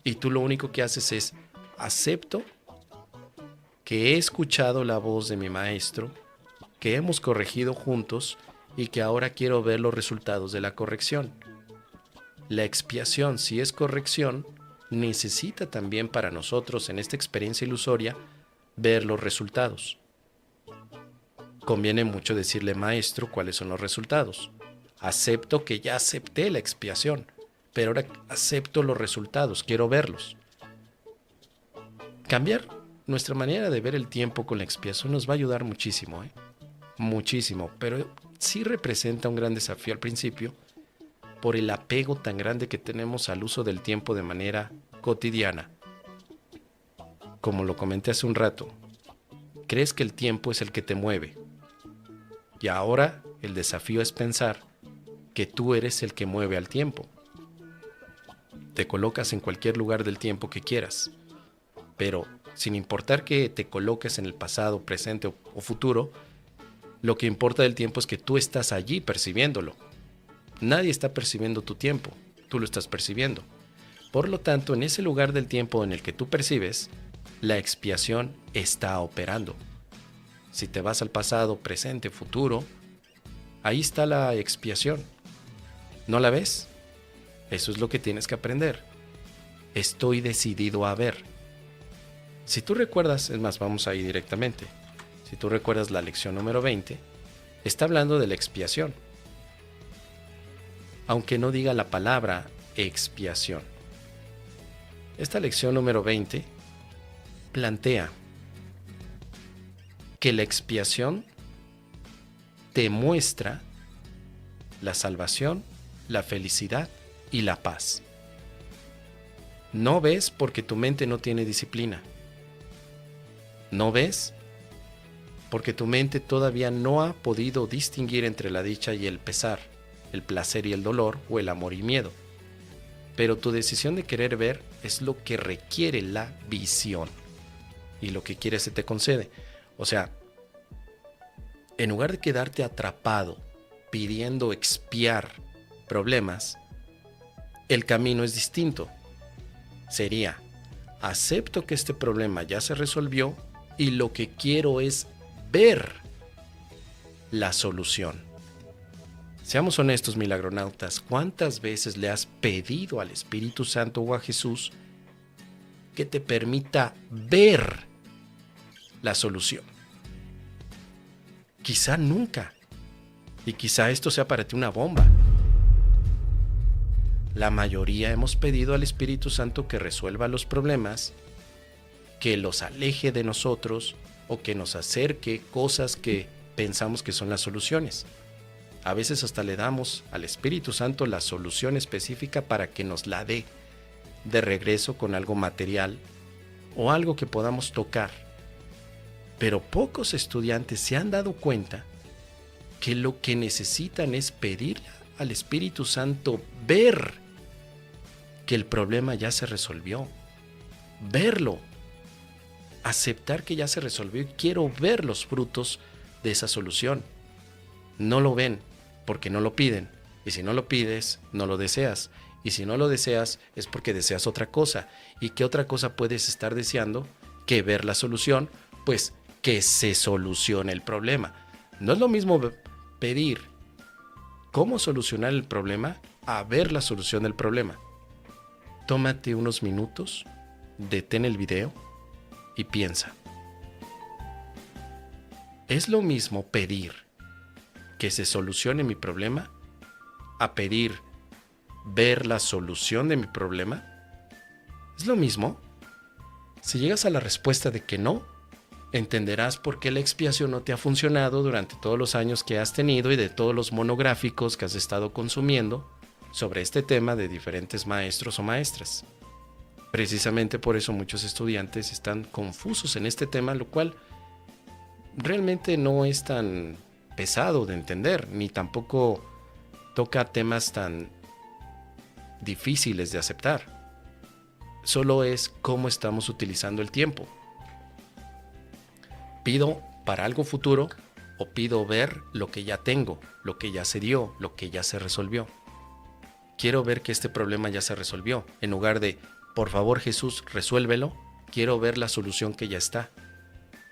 y tú lo único que haces es acepto que he escuchado la voz de mi maestro, que hemos corregido juntos y que ahora quiero ver los resultados de la corrección. La expiación, si es corrección, necesita también para nosotros en esta experiencia ilusoria ver los resultados. Conviene mucho decirle, maestro, cuáles son los resultados. Acepto que ya acepté la expiación, pero ahora acepto los resultados, quiero verlos. Cambiar nuestra manera de ver el tiempo con la expiación nos va a ayudar muchísimo, muchísimo, pero sí representa un gran desafío al principio por el apego tan grande que tenemos al uso del tiempo de manera cotidiana. Como lo comenté hace un rato, crees que el tiempo es el que te mueve. Y ahora el desafío es pensar que tú eres el que mueve al tiempo. Te colocas en cualquier lugar del tiempo que quieras, pero sin importar que te coloques en el pasado, presente o futuro, lo que importa del tiempo es que tú estás allí percibiéndolo. Nadie está percibiendo tu tiempo, tú lo estás percibiendo. Por lo tanto, en ese lugar del tiempo en el que tú percibes, la expiación está operando. Si te vas al pasado, presente, futuro, ahí está la expiación. ¿No la ves? Eso es lo que tienes que aprender. Estoy decidido a ver. Si tú recuerdas, es más, vamos ahí directamente. Si tú recuerdas la lección número 20, está hablando de la expiación. Aunque no diga la palabra expiación. Esta lección número 20 plantea que la expiación te muestra la salvación, la felicidad y la paz. No ves porque tu mente no tiene disciplina. No ves porque tu mente todavía no ha podido distinguir entre la dicha y el pesar, el placer y el dolor, o el amor y miedo. Pero tu decisión de querer ver es lo que requiere la visión. Y lo que quieres se te concede. O sea, en lugar de quedarte atrapado pidiendo expiar problemas, el camino es distinto. Sería, acepto que este problema ya se resolvió y lo que quiero es ver la solución. Seamos honestos, milagronautas, ¿cuántas veces le has pedido al Espíritu Santo o a Jesús que te permita ver la solución? Quizá nunca. Y quizá esto sea para ti una bomba. La mayoría hemos pedido al Espíritu Santo que resuelva los problemas, que los aleje de nosotros o que nos acerque cosas que pensamos que son las soluciones. A veces hasta le damos al Espíritu Santo la solución específica para que nos la dé de regreso con algo material o algo que podamos tocar. Pero pocos estudiantes se han dado cuenta que lo que necesitan es pedir al Espíritu Santo ver que el problema ya se resolvió. Verlo. Aceptar que ya se resolvió y quiero ver los frutos de esa solución. No lo ven porque no lo piden. Y si no lo pides, no lo deseas. Y si no lo deseas, es porque deseas otra cosa. ¿Y qué otra cosa puedes estar deseando que ver la solución? Pues que se solucione el problema. No es lo mismo pedir cómo solucionar el problema a ver la solución del problema. Tómate unos minutos, detén el video y piensa. ¿Es lo mismo pedir que se solucione mi problema a pedir ver la solución de mi problema? ¿Es lo mismo? Si llegas a la respuesta de que no, entenderás por qué la expiación no te ha funcionado durante todos los años que has tenido y de todos los monográficos que has estado consumiendo sobre este tema de diferentes maestros o maestras. Precisamente por eso muchos estudiantes están confusos en este tema, lo cual realmente no es tan pesado de entender, ni tampoco toca temas tan difíciles de aceptar. Solo es cómo estamos utilizando el tiempo. ¿Pido para algo futuro o pido ver lo que ya tengo, lo que ya se dio, lo que ya se resolvió? Quiero ver que este problema ya se resolvió. En lugar de, por favor Jesús, resuélvelo, quiero ver la solución que ya está.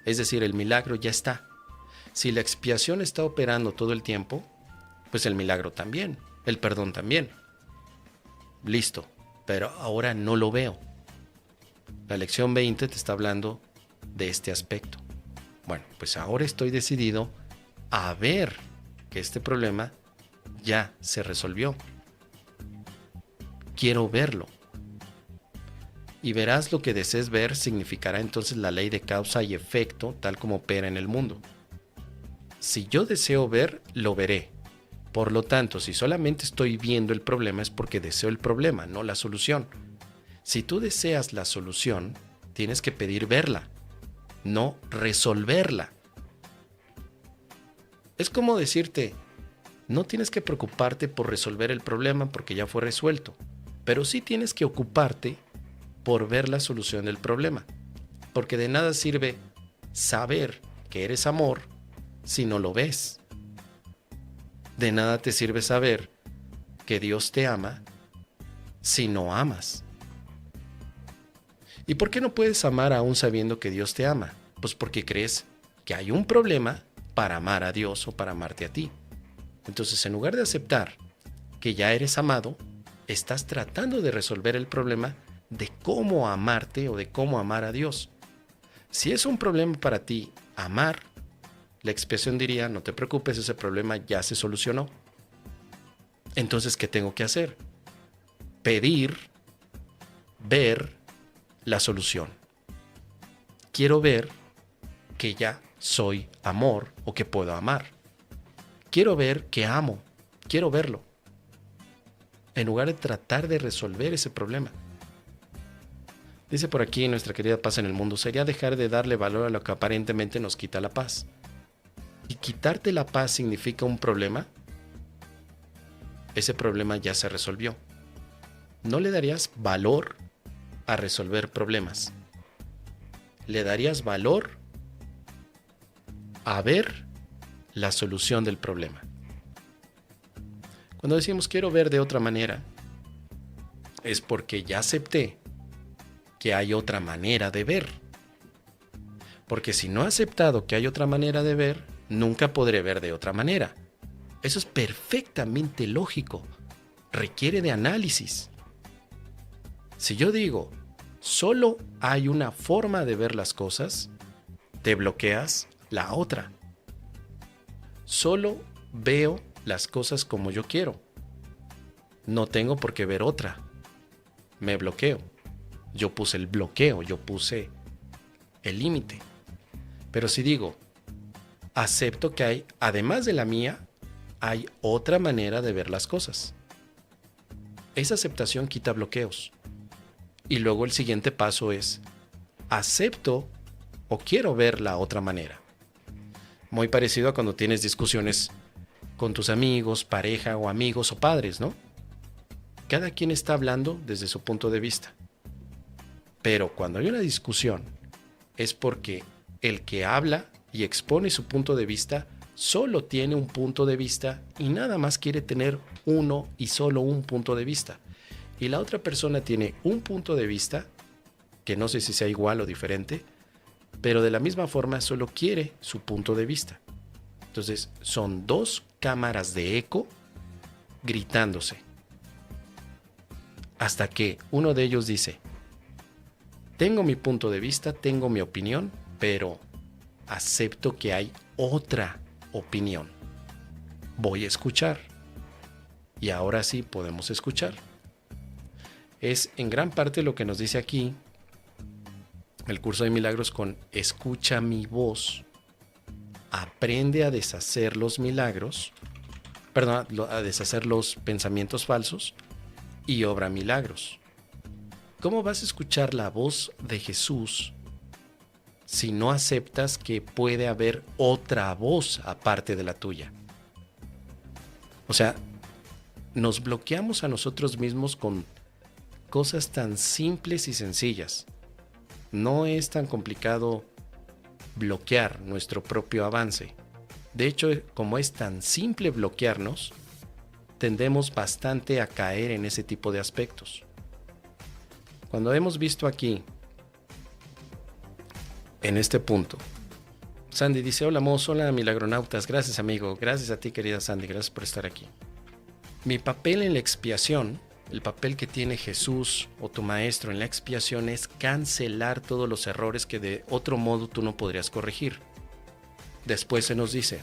Es decir, el milagro ya está. Si la expiación está operando todo el tiempo, pues el milagro también, el perdón también. Listo, pero ahora no lo veo. La lección 20 te está hablando de este aspecto. Bueno, pues ahora estoy decidido a ver que este problema ya se resolvió. Quiero verlo. Y verás lo que desees ver significará entonces la ley de causa y efecto tal como opera en el mundo. Si yo deseo ver, lo veré. Por lo tanto, si solamente estoy viendo el problema es porque deseo el problema, no la solución. Si tú deseas la solución, tienes que pedir verla, no resolverla. Es como decirte, no tienes que preocuparte por resolver el problema porque ya fue resuelto, pero sí tienes que ocuparte por ver la solución del problema, porque de nada sirve saber que eres amor si no lo ves. De nada te sirve saber que Dios te ama si no amas. ¿Y por qué no puedes amar aún sabiendo que Dios te ama? Pues porque crees que hay un problema para amar a Dios o para amarte a ti. Entonces, en lugar de aceptar que ya eres amado, estás tratando de resolver el problema de cómo amarte o de cómo amar a Dios. Si es un problema para ti amar, la expiación diría, no te preocupes, ese problema ya se solucionó. Entonces, ¿qué tengo que hacer? Pedir, ver la solución. Quiero ver que ya soy amor o que puedo amar. Quiero ver que amo, quiero verlo. En lugar de tratar de resolver ese problema. Dice por aquí nuestra querida Paz en el Mundo, sería dejar de darle valor a lo que aparentemente nos quita la paz. ¿Y quitarte la paz significa un problema? Ese problema ya se resolvió. No le darías valor a resolver problemas. Le darías valor a ver la solución del problema. Cuando decimos quiero ver de otra manera, es porque ya acepté que hay otra manera de ver. Porque si no he aceptado que hay otra manera de ver, nunca podré ver de otra manera. Eso es perfectamente lógico. Requiere de análisis. Si yo digo, solo hay una forma de ver las cosas, te bloqueas la otra. Solo veo las cosas como yo quiero. No tengo por qué ver otra. Me bloqueo. Yo puse el bloqueo, yo puse el límite. Pero si digo, acepto que hay, además de la mía, hay otra manera de ver las cosas. Esa aceptación quita bloqueos. Y luego el siguiente paso es, acepto o quiero ver la otra manera. Muy parecido a cuando tienes discusiones con tus amigos, pareja o amigos o padres, ¿no? Cada quien está hablando desde su punto de vista. Pero cuando hay una discusión, es porque el que habla y expone su punto de vista solo tiene un punto de vista y nada más quiere tener uno y solo un punto de vista. Y la otra persona tiene un punto de vista, que no sé si sea igual o diferente, pero de la misma forma solo quiere su punto de vista. Entonces son dos cámaras de eco gritándose. Hasta que uno de ellos dice, tengo mi punto de vista, tengo mi opinión, pero acepto que hay otra opinión. Voy a escuchar. Y ahora sí podemos escuchar. Es en gran parte lo que nos dice aquí el curso de milagros con escucha mi voz, aprende a deshacer los milagros, perdón, a deshacer los pensamientos falsos y obra milagros. ¿Cómo vas a escuchar la voz de Jesús si no aceptas que puede haber otra voz aparte de la tuya? O sea, nos bloqueamos a nosotros mismos con cosas tan simples y sencillas. No es tan complicado bloquear nuestro propio avance. De hecho, como es tan simple bloquearnos, tendemos bastante a caer en ese tipo de aspectos. Cuando hemos visto aquí, en este punto, Sandy dice, hola Mos, hola milagronautas, gracias amigo, gracias a ti querida Sandy, gracias por estar aquí. Mi papel en la expiación, el papel que tiene Jesús o tu maestro en la expiación es cancelar todos los errores que de otro modo tú no podrías corregir. Después se nos dice,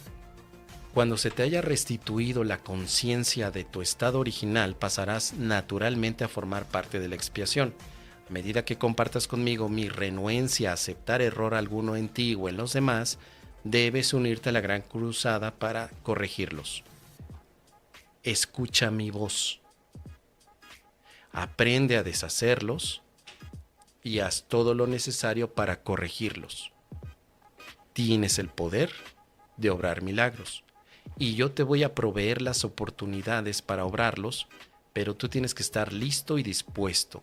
cuando se te haya restituido la conciencia de tu estado original, pasarás naturalmente a formar parte de la expiación. A medida que compartas conmigo mi renuencia a aceptar error alguno en ti o en los demás, debes unirte a la gran cruzada para corregirlos. Escucha mi voz. Aprende a deshacerlos y haz todo lo necesario para corregirlos. Tienes el poder de obrar milagros y yo te voy a proveer las oportunidades para obrarlos, pero tú tienes que estar listo y dispuesto.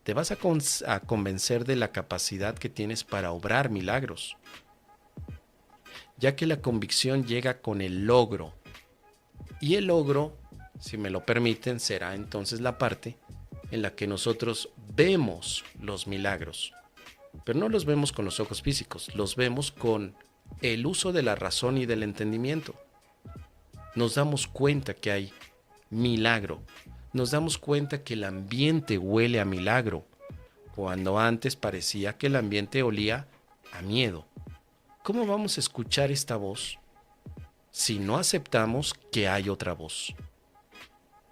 Te vas a convencer de la capacidad que tienes para obrar milagros, ya que la convicción llega con el logro. Y el logro, si me lo permiten, será entonces la parte en la que nosotros vemos los milagros. Pero no los vemos con los ojos físicos, los vemos con el uso de la razón y del entendimiento. Nos damos cuenta que hay milagro. Nos damos cuenta que el ambiente huele a milagro, cuando antes parecía que el ambiente olía a miedo. ¿Cómo vamos a escuchar esta voz si no aceptamos que hay otra voz?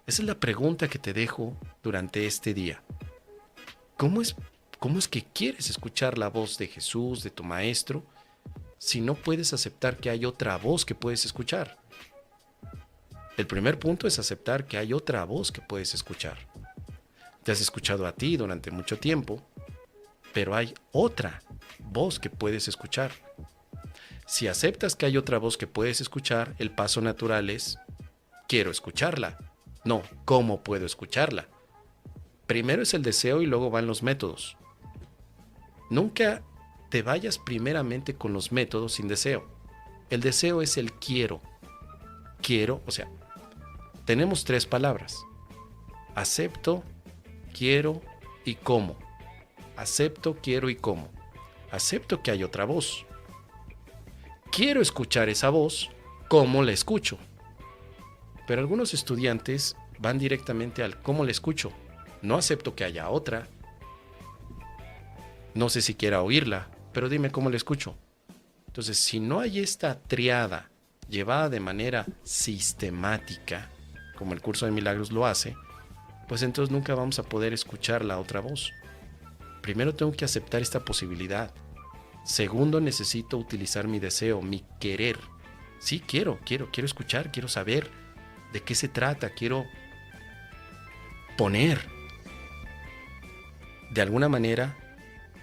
Esa es la pregunta que te dejo durante este día. ¿Cómo es que quieres escuchar la voz de Jesús, de tu maestro, si no puedes aceptar que hay otra voz que puedes escuchar? El primer punto es aceptar que hay otra voz que puedes escuchar. Te has escuchado a ti durante mucho tiempo, pero hay otra voz que puedes escuchar. Si aceptas que hay otra voz que puedes escuchar, el paso natural es, quiero escucharla. No, ¿cómo puedo escucharla? Primero es el deseo y luego van los métodos. Nunca te vayas primeramente con los métodos sin deseo. El deseo es el quiero. Quiero, o sea, tenemos tres palabras. Acepto, quiero y cómo. Acepto, quiero y cómo. Acepto que hay otra voz. Quiero escuchar esa voz, ¿cómo la escucho? Pero algunos estudiantes van directamente al cómo la escucho. No acepto que haya otra. No sé si quiera oírla, pero dime cómo la escucho. Entonces, si no hay esta triada llevada de manera sistemática, como el curso de milagros lo hace, pues entonces nunca vamos a poder escuchar la otra voz. Primero tengo que aceptar esta posibilidad. Segundo, necesito utilizar mi deseo, mi querer. Sí, quiero escuchar, quiero saber de qué se trata, quiero poner de alguna manera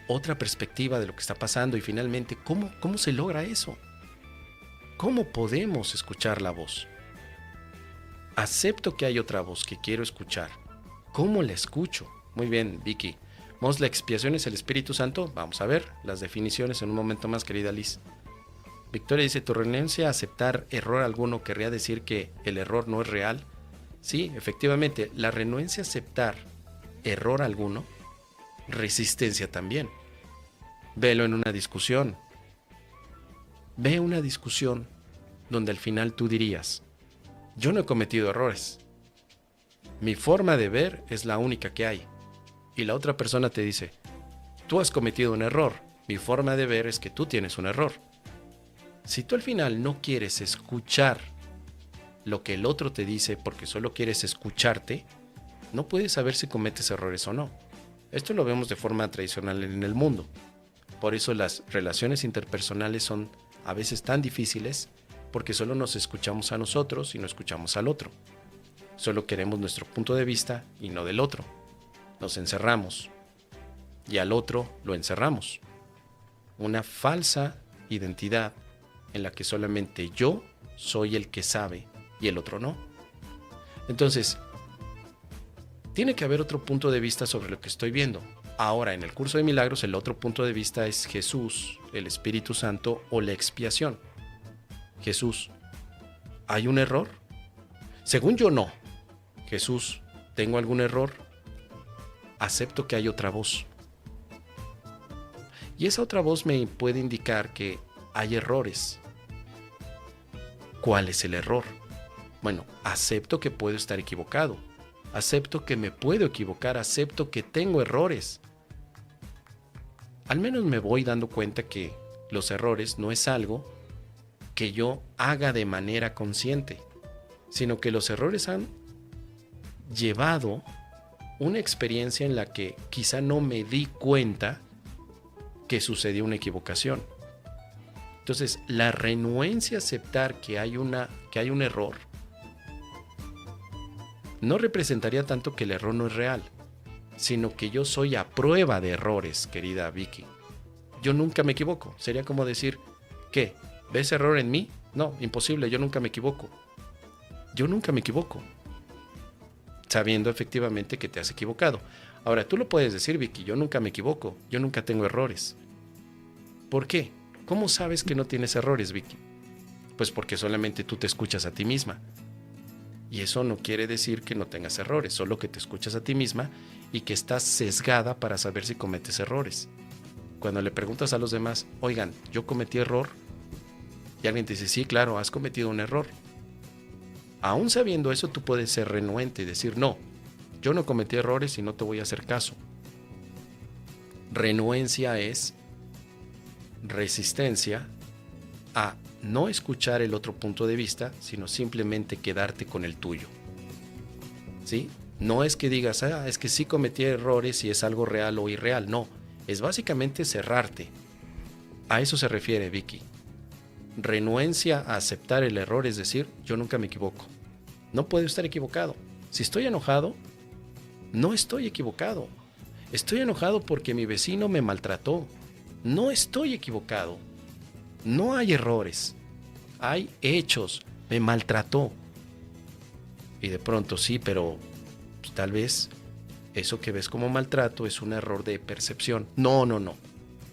otra perspectiva de lo que está pasando y finalmente, ¿cómo se logra eso? ¿Cómo podemos escuchar la voz? Acepto que hay otra voz que quiero escuchar. ¿Cómo la escucho? Muy bien, Vicky. ¿La expiación es el Espíritu Santo? Vamos a ver las definiciones en un momento más, querida Liz. Victoria dice, ¿tu renuncia a aceptar error alguno querría decir que el error no es real? Sí, efectivamente, la renuencia a aceptar error alguno, resistencia también. Velo en una discusión. Ve una discusión donde al final tú dirías, yo no he cometido errores. Mi forma de ver es la única que hay. Y la otra persona te dice, tú has cometido un error. Mi forma de ver es que tú tienes un error. Si tú al final no quieres escuchar lo que el otro te dice porque solo quieres escucharte, no puedes saber si cometes errores o no. Esto lo vemos de forma tradicional en el mundo. Por eso las relaciones interpersonales son a veces tan difíciles porque solo nos escuchamos a nosotros y no escuchamos al otro. Solo queremos nuestro punto de vista y no del otro. Nos encerramos y al otro lo encerramos. Una falsa identidad en la que solamente yo soy el que sabe y el otro no. Entonces, tiene que haber otro punto de vista sobre lo que estoy viendo. Ahora, en el curso de milagros, el otro punto de vista es Jesús, el Espíritu Santo o la expiación. Jesús, ¿hay un error? Según yo, no. Jesús, ¿tengo algún error? Acepto que hay otra voz. Y esa otra voz me puede indicar que hay errores. ¿Cuál es el error? Bueno, acepto que puedo estar equivocado. Acepto que me puedo equivocar. Acepto que tengo errores. Al menos me voy dando cuenta que los errores no es algo que yo haga de manera consciente, sino que los errores han llevado una experiencia en la que quizá no me di cuenta que sucedió una equivocación. Entonces, la renuencia a aceptar que hay un error no representaría tanto que el error no es real, sino que yo soy a prueba de errores, querida Vicky. Yo nunca me equivoco. Sería como decir, ¿qué? ¿Ves error en mí? No, imposible, yo nunca me equivoco. Yo nunca me equivoco, sabiendo efectivamente que te has equivocado. Ahora, tú lo puedes decir, Vicky, yo nunca me equivoco, yo nunca tengo errores. ¿Por qué? ¿Cómo sabes que no tienes errores, Vicky? Pues porque solamente tú te escuchas a ti misma. Y eso no quiere decir que no tengas errores, solo que te escuchas a ti misma y que estás sesgada para saber si cometes errores. Cuando le preguntas a los demás, oigan, ¿yo cometí error? Y alguien te dice, sí, claro, has cometido un error. Aún sabiendo eso, tú puedes ser renuente y decir, no, yo no cometí errores y no te voy a hacer caso. Renuencia es resistencia a no escuchar el otro punto de vista, sino simplemente quedarte con el tuyo. ¿Sí? No es que digas, es que sí cometí errores y es algo real o irreal. No, es básicamente cerrarte. A eso se refiere Vicky. Renuencia a aceptar el error, es decir, yo nunca me equivoco. No puedo estar equivocado. Si estoy enojado, no estoy equivocado. Estoy enojado porque mi vecino me maltrató. No estoy equivocado. No hay errores. Hay hechos. Me maltrató. Y de pronto sí, pero pues, tal vez eso que ves como maltrato es un error de percepción. No.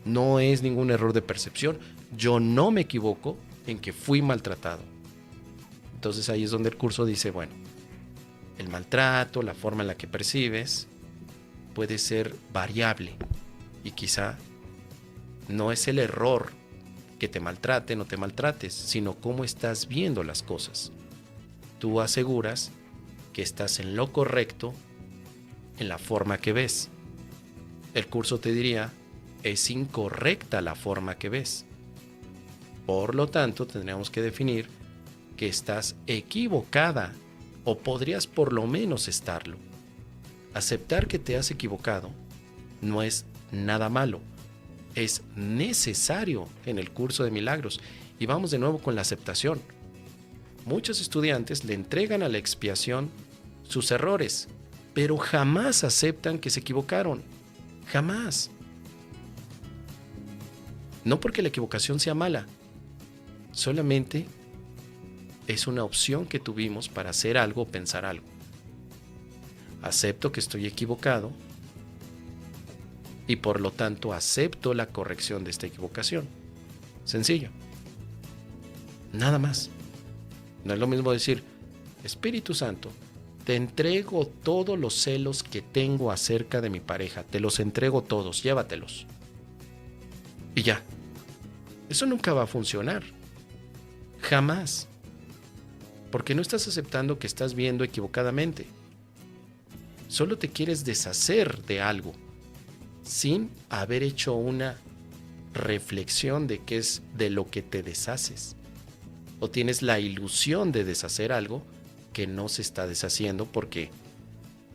No es ningún error de percepción. Yo no me equivoco en que fui maltratado. Entonces ahí es donde el curso dice, bueno, el maltrato, la forma en la que percibes, puede ser variable. Y quizá no es el error que te maltrate, no te maltrates, sino cómo estás viendo las cosas. Tú aseguras que estás en lo correcto en la forma que ves. El curso te diría, es incorrecta la forma que ves. Por lo tanto, tendríamos que definir que estás equivocada o podrías por lo menos estarlo. Aceptar que te has equivocado no es nada malo, es necesario en el curso de milagros. Y vamos de nuevo con la aceptación. Muchos estudiantes le entregan a la expiación sus errores, pero jamás aceptan que se equivocaron. Jamás. No porque la equivocación sea mala, solamente es una opción que tuvimos para hacer algo o pensar algo. Acepto que estoy equivocado y por lo tanto acepto la corrección de esta equivocación. Sencillo. Nada más. No es lo mismo decir, Espíritu Santo, te entrego todos los celos que tengo acerca de mi pareja, te los entrego todos, llévatelos. Y ya. Eso nunca va a funcionar. Jamás. Porque no estás aceptando que estás viendo equivocadamente. Solo te quieres deshacer de algo sin haber hecho una reflexión de qué es de lo que te deshaces. O tienes la ilusión de deshacer algo que no se está deshaciendo porque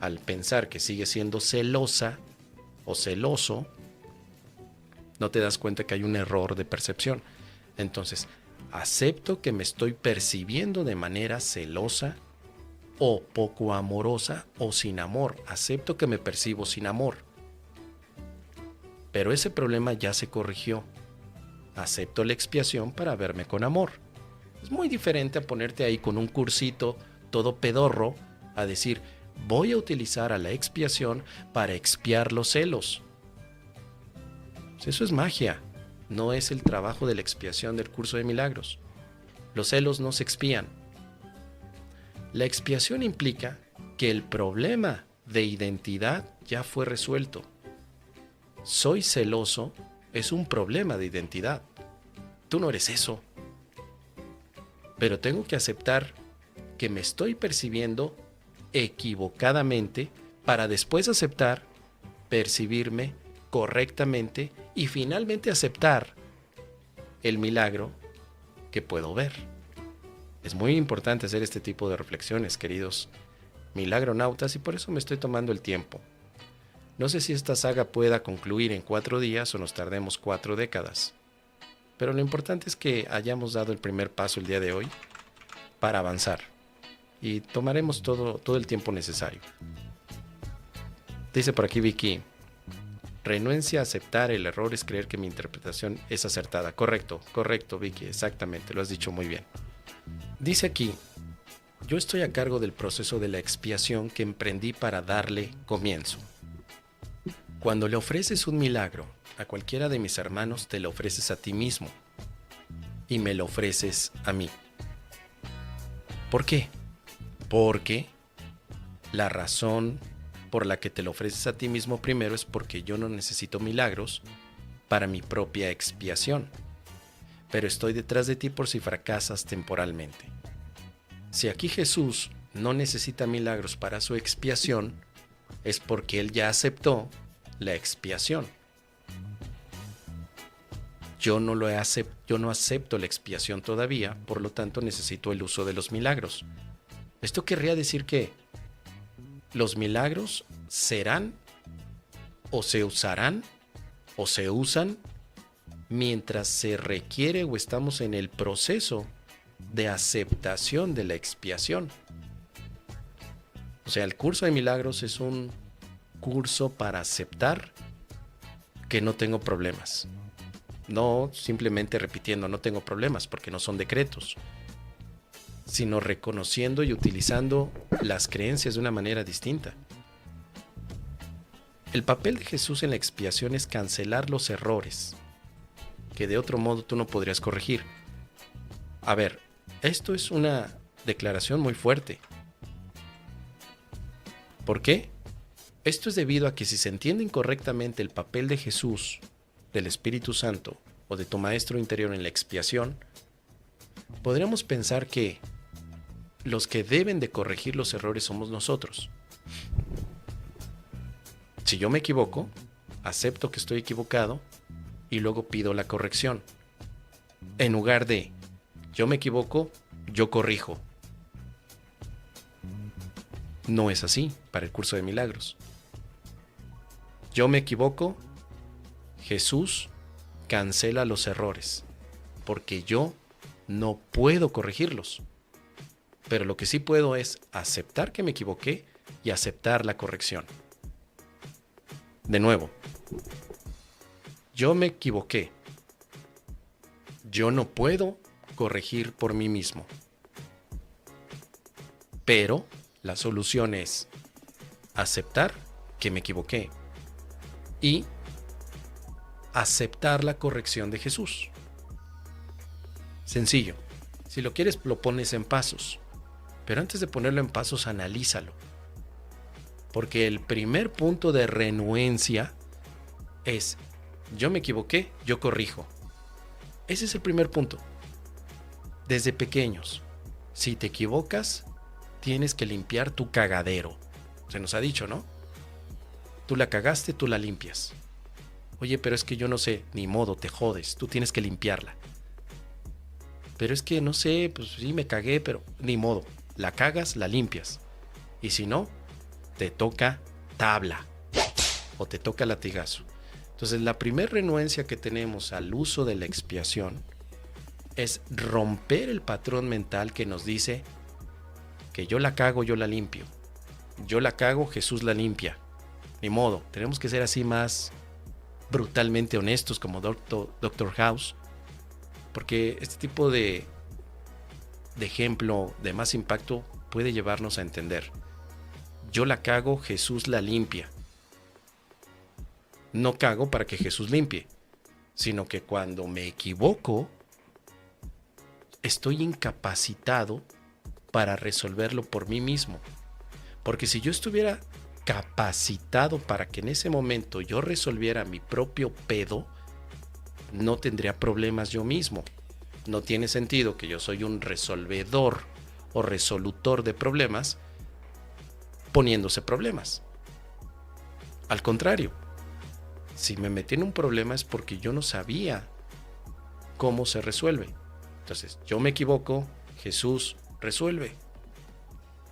al pensar que sigues siendo celosa o celoso, no te das cuenta que hay un error de percepción. Entonces, acepto que me estoy percibiendo de manera celosa o poco amorosa o sin amor. Acepto que me percibo sin amor. Pero ese problema ya se corrigió. Acepto la expiación para verme con amor. Es muy diferente a ponerte ahí con un cursito todo pedorro a decir, voy a utilizar a la expiación para expiar los celos. Eso es magia, no es el trabajo de la expiación del curso de milagros. Los celos no se expían. La expiación implica que el problema de identidad ya fue resuelto. Soy celoso es un problema de identidad. Tú no eres eso. Pero tengo que aceptar que me estoy percibiendo equivocadamente para después aceptar, percibirme correctamente y finalmente aceptar el milagro que puedo ver. Es muy importante hacer este tipo de reflexiones, queridos milagronautas, y por eso me estoy tomando el tiempo. No sé si esta saga pueda concluir en 4 días o nos tardemos 4 décadas, pero lo importante es que hayamos dado el primer paso el día de hoy para avanzar y tomaremos todo el tiempo necesario. Dice por aquí Vicky, renuencia a aceptar el error es creer que mi interpretación es acertada. Correcto, Vicky, exactamente, lo has dicho muy bien. Dice aquí, yo estoy a cargo del proceso de la expiación que emprendí para darle comienzo. Cuando le ofreces un milagro a cualquiera de mis hermanos, te lo ofreces a ti mismo y me lo ofreces a mí. ¿Por qué? Porque la razón por la que te lo ofreces a ti mismo primero es porque yo no necesito milagros para mi propia expiación, pero estoy detrás de ti por si fracasas temporalmente. Si aquí Jesús no necesita milagros para su expiación, es porque Él ya aceptó la expiación. Yo no acepto la expiación todavía, por lo tanto necesito el uso de los milagros. Esto querría decir que los milagros serán o se usarán o se usan mientras se requiere o estamos en el proceso de aceptación de la expiación. O sea, el curso de milagros es un curso para aceptar que no tengo problemas. No simplemente repitiendo no tengo problemas porque no son decretos, sino reconociendo y utilizando las creencias de una manera distinta. El papel de Jesús en la expiación es cancelar los errores que de otro modo tú no podrías corregir. A ver, esto es una declaración muy fuerte. ¿Por qué? Esto es debido a que si se entiende incorrectamente el papel de Jesús, del Espíritu Santo o de tu maestro interior en la expiación, podríamos pensar que los que deben de corregir los errores somos nosotros. Si yo me equivoco, acepto que estoy equivocado y luego pido la corrección. En lugar de yo me equivoco, yo corrijo. No es así para el curso de milagros. Yo me equivoco, Jesús cancela los errores, porque yo no puedo corregirlos. Pero lo que sí puedo es aceptar que me equivoqué y aceptar la corrección. De nuevo, yo me equivoqué. Yo no puedo corregir por mí mismo. Pero la solución es aceptar que me equivoqué y aceptar la corrección de Jesús. Sencillo. Si lo quieres, lo pones en pasos. Pero antes de ponerlo en pasos, analízalo. Porque el primer punto de renuencia es: yo me equivoqué, yo corrijo. Ese es el primer punto. Desde pequeños, si te equivocas, tienes que limpiar tu cagadero. Se nos ha dicho, ¿no? Tú la cagaste, tú la limpias. Oye, pero es que yo no sé, ni modo, te jodes, tú tienes que limpiarla. Pero es que no sé, pues sí me cagué, pero ni modo, la cagas, la limpias. Y si no, te toca tabla o te toca latigazo. Entonces, la primera renuencia que tenemos al uso de la expiación es romper el patrón mental que nos dice que yo la cago, yo la limpio. Yo la cago, Jesús la limpia. Ni modo, tenemos que ser así más brutalmente honestos como Doctor House, porque este tipo de ejemplo de más impacto puede llevarnos a entender: yo la cago, Jesús la limpia. No cago para que Jesús limpie, sino que cuando me equivoco, estoy incapacitado para resolverlo por mí mismo. Porque si yo estuviera capacitado para que en ese momento yo resolviera mi propio pedo, no tendría problemas yo mismo. No tiene sentido que yo soy un resolvedor o resolutor de problemas poniéndose problemas. Al contrario, si me metí en un problema es porque yo no sabía cómo se resuelve. Entonces, yo me equivoco, Jesús resuelve.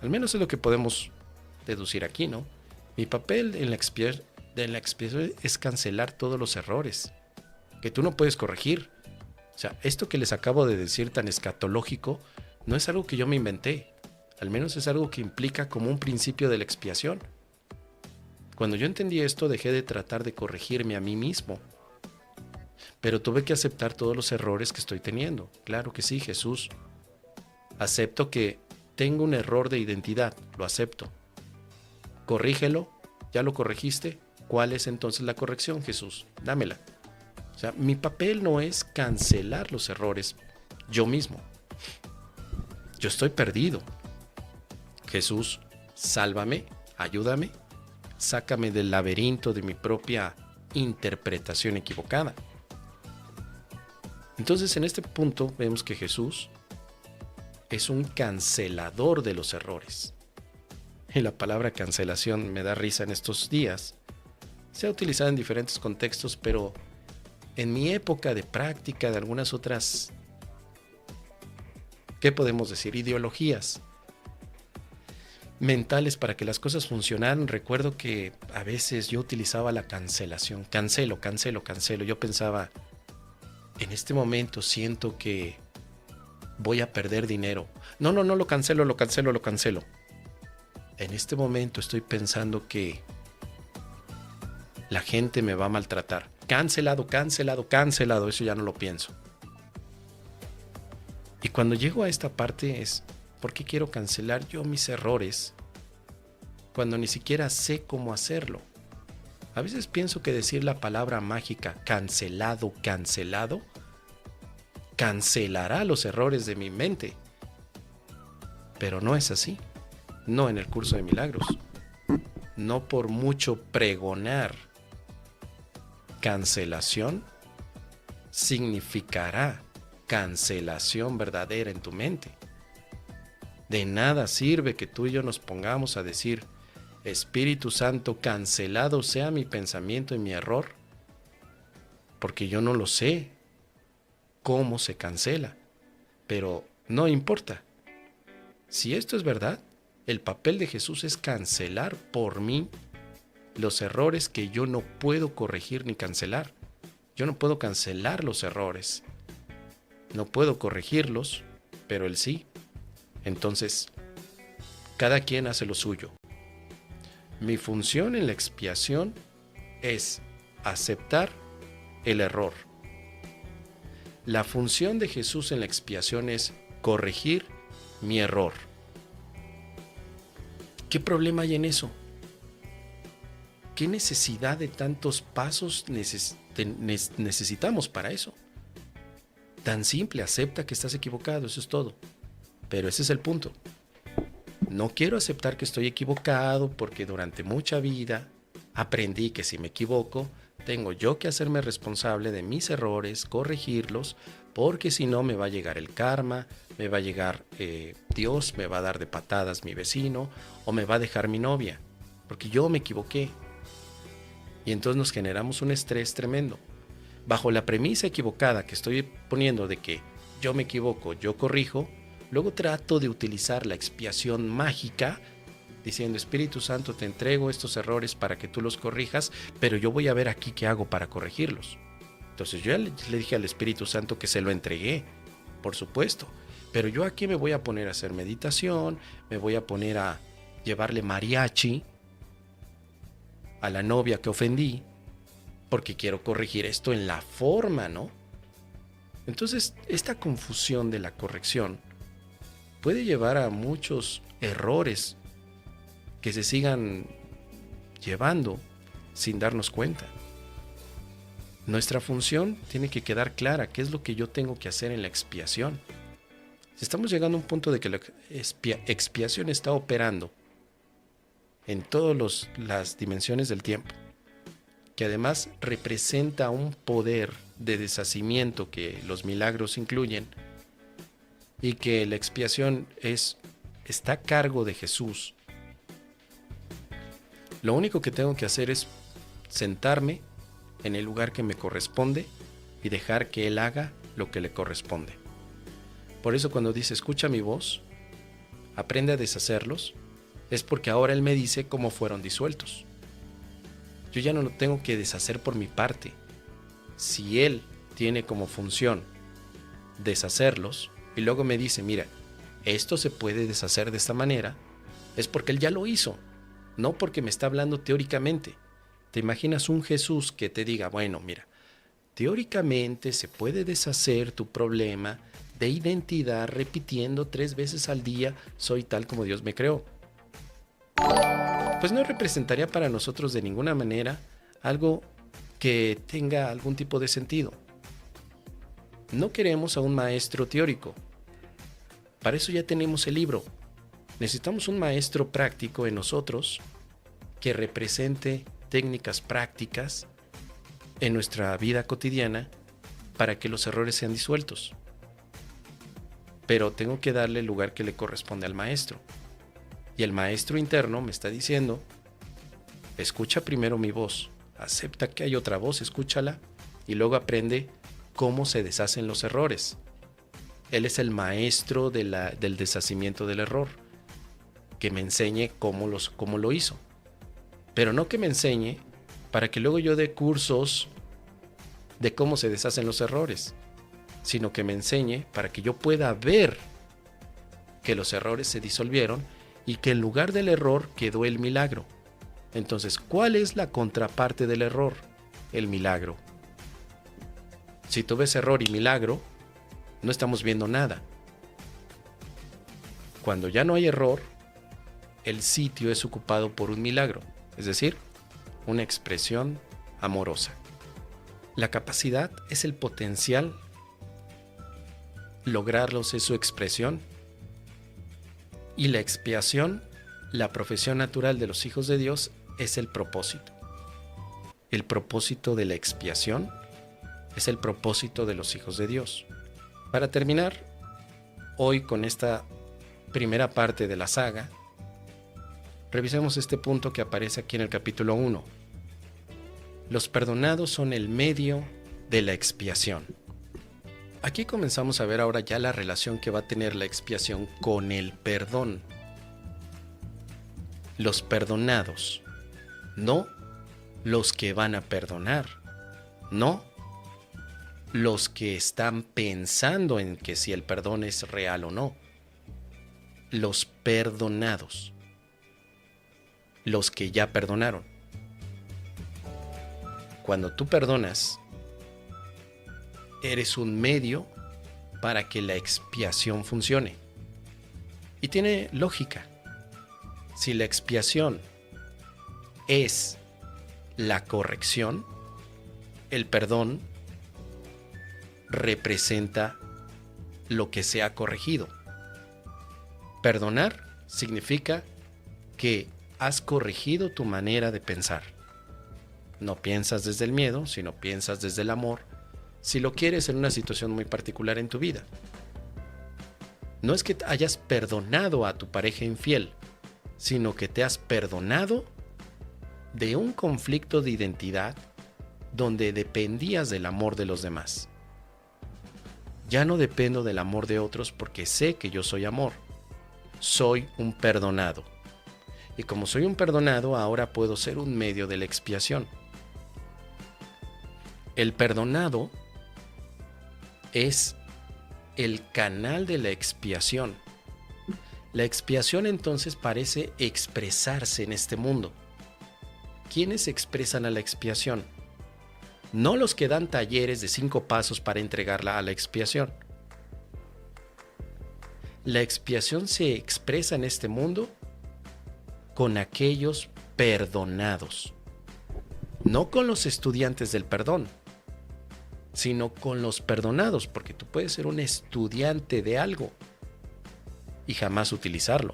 Al menos es lo que podemos deducir aquí, ¿no? Mi papel en la expiación es cancelar todos los errores que tú no puedes corregir. O sea, esto que les acabo de decir tan escatológico no es algo que yo me inventé. Al menos es algo que implica como un principio de la expiación. Cuando yo entendí esto, dejé de tratar de corregirme a mí mismo. Pero tuve que aceptar todos los errores que estoy teniendo. Claro que sí, Jesús. Acepto que tengo un error de identidad. Lo acepto. Corrígelo. ¿Ya lo corregiste? ¿Cuál es entonces la corrección, Jesús? Dámela. O sea, mi papel no es cancelar los errores yo mismo. Yo estoy perdido. Jesús, sálvame, ayúdame, sácame del laberinto de mi propia interpretación equivocada. Entonces, en este punto vemos que Jesús es un cancelador de los errores. Y la palabra cancelación me da risa en estos días. Se ha utilizado en diferentes contextos, pero en mi época de práctica de algunas otras, ¿qué podemos decir? Ideologías mentales para que las cosas funcionaran. Recuerdo que a veces yo utilizaba la cancelación. Cancelo. Yo pensaba, en este momento siento que voy a perder dinero. No, lo cancelo. En este momento estoy pensando que la gente me va a maltratar. Cancelado. Eso ya no lo pienso. Y cuando llego a esta parte es: ¿por qué quiero cancelar yo mis errores cuando ni siquiera sé cómo hacerlo? A veces pienso que decir la palabra mágica cancelado cancelará los errores de mi mente. Pero no es así. No en el curso de milagros. No por mucho pregonar cancelación significará cancelación verdadera en tu mente. De nada sirve que tú y yo nos pongamos a decir: Espíritu Santo, cancelado sea mi pensamiento y mi error, porque yo no lo sé cómo se cancela. Pero no importa. Si esto es verdad, el papel de Jesús es cancelar por mí los errores que yo no puedo corregir ni cancelar. Yo no puedo cancelar los errores. No puedo corregirlos, pero Él sí. Entonces, cada quien hace lo suyo. Mi función en la expiación es aceptar el error. La función de Jesús en la expiación es corregir mi error. ¿Qué problema hay en eso? ¿Qué necesidad de tantos pasos necesitamos para eso? Tan simple, acepta que estás equivocado, eso es todo. Pero ese es el punto. No quiero aceptar que estoy equivocado porque durante mucha vida aprendí que si me equivoco, tengo yo que hacerme responsable de mis errores, corregirlos, porque si no me va a llegar el karma, me va a llegar Dios, me va a dar de patadas mi vecino o me va a dejar mi novia, porque yo me equivoqué. Y entonces nos generamos un estrés tremendo. Bajo la premisa equivocada que estoy poniendo de que yo me equivoco, yo corrijo, luego trato de utilizar la expiación mágica diciendo, Espíritu Santo, te entrego estos errores para que tú los corrijas, pero yo voy a ver aquí qué hago para corregirlos. Entonces yo le dije al Espíritu Santo que se lo entregué, por supuesto, pero yo aquí me voy a poner a hacer meditación, me voy a poner a llevarle mariachi a la novia que ofendí, porque quiero corregir esto en la forma, ¿no? Entonces, esta confusión de la corrección puede llevar a muchos errores que se sigan llevando sin darnos cuenta. Nuestra función tiene que quedar clara, qué es lo que yo tengo que hacer en la expiación. Si estamos llegando a un punto de que la expiación está operando en todas las dimensiones del tiempo, que además representa un poder de deshacimiento que los milagros incluyen, y que la expiación está a cargo de Jesús. Lo único que tengo que hacer es sentarme en el lugar que me corresponde y dejar que Él haga lo que le corresponde. Por eso cuando dice, escucha mi voz, aprende a deshacerlos, es porque ahora Él me dice cómo fueron disueltos. Yo ya no lo tengo que deshacer por mi parte. Si Él tiene como función deshacerlos y luego me dice, mira, esto se puede deshacer de esta manera, es porque Él ya lo hizo, no porque me está hablando teóricamente. ¿Te imaginas un Jesús que te diga, bueno, mira, teóricamente se puede deshacer tu problema de identidad repitiendo 3 veces al día, soy tal como Dios me creó? Pues no representaría para nosotros de ninguna manera algo que tenga algún tipo de sentido. No queremos a un maestro teórico. Para eso ya tenemos el libro. Necesitamos un maestro práctico en nosotros que represente técnicas prácticas en nuestra vida cotidiana para que los errores sean disueltos. Pero tengo que darle el lugar que le corresponde al maestro. Y el maestro interno me está diciendo, escucha primero mi voz, acepta que hay otra voz, escúchala y luego aprende cómo se deshacen los errores. Él es el maestro del deshacimiento del error, que me enseñe cómo lo hizo. Pero no que me enseñe para que luego yo dé cursos de cómo se deshacen los errores, sino que me enseñe para que yo pueda ver que los errores se disolvieron y que en lugar del error quedó el milagro. Entonces, ¿cuál es la contraparte del error? El milagro. Si tú ves error y milagro, no estamos viendo nada. Cuando ya no hay error, el sitio es ocupado por un milagro, es decir, una expresión amorosa. La capacidad es el potencial, lograrlos es su expresión, y la expiación, la profesión natural de los hijos de Dios, es el propósito. El propósito de la expiación es el propósito de los hijos de Dios. Para terminar, hoy con esta primera parte de la saga, revisemos este punto que aparece aquí en el capítulo 1. Los perdonados son el medio de la expiación. Aquí comenzamos a ver ahora ya la relación que va a tener la expiación con el perdón. Los perdonados, no los que van a perdonar, no los que están pensando en que si el perdón es real o no. Los perdonados, los que ya perdonaron. Cuando tú perdonas, eres un medio para que la expiación funcione. Y tiene lógica. Si la expiación es la corrección, el perdón representa lo que se ha corregido. Perdonar significa que has corregido tu manera de pensar. No piensas desde el miedo, sino piensas desde el amor, si lo quieres en una situación muy particular en tu vida. No es que hayas perdonado a tu pareja infiel, sino que te has perdonado de un conflicto de identidad donde dependías del amor de los demás. Ya no dependo del amor de otros porque sé que yo soy amor. Soy un perdonado. Y como soy un perdonado, ahora puedo ser un medio de la expiación. El perdonado es el canal de la expiación. La expiación entonces parece expresarse en este mundo. ¿Quiénes expresan a la expiación? No los que dan talleres de 5 pasos para entregarla a la expiación. La expiación se expresa en este mundo con aquellos perdonados. No con los estudiantes del perdón, sino con los perdonados, porque tú puedes ser un estudiante de algo y jamás utilizarlo.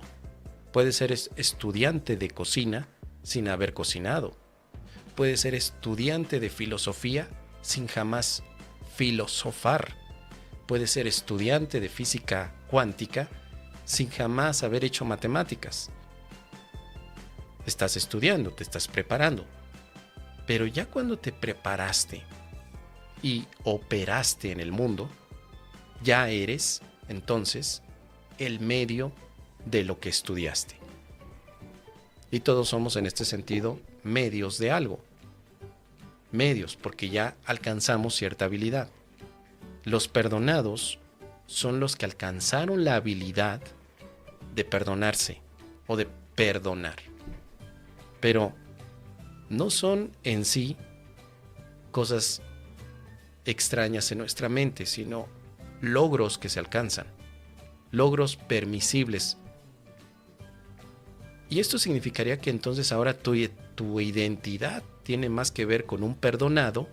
Puedes ser estudiante de cocina sin haber cocinado. Puedes ser estudiante de filosofía sin jamás filosofar. Puedes ser estudiante de física cuántica sin jamás haber hecho matemáticas. Estás estudiando, te estás preparando. Pero ya cuando te preparaste y operaste en el mundo, ya eres, entonces, el medio de lo que estudiaste. Y todos somos, en este sentido, medios de algo. Medios, porque ya alcanzamos cierta habilidad. Los perdonados son los que alcanzaron la habilidad de perdonarse o de perdonar. Pero no son en sí cosas extrañas en nuestra mente, sino logros que se alcanzan, logros permisibles. Y esto significaría que entonces ahora tu identidad tiene más que ver con un perdonado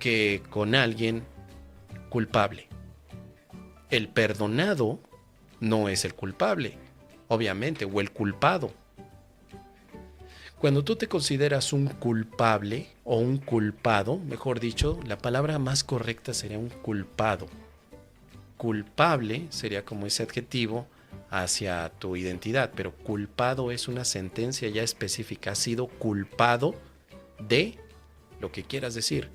que con alguien culpable. El perdonado no es el culpable, obviamente, o el culpado. Cuando tú te consideras un culpable o un culpado, mejor dicho, la palabra más correcta sería un culpado. Culpable sería como ese adjetivo hacia tu identidad, pero culpado es una sentencia ya específica. Has sido culpado de lo que quieras decir.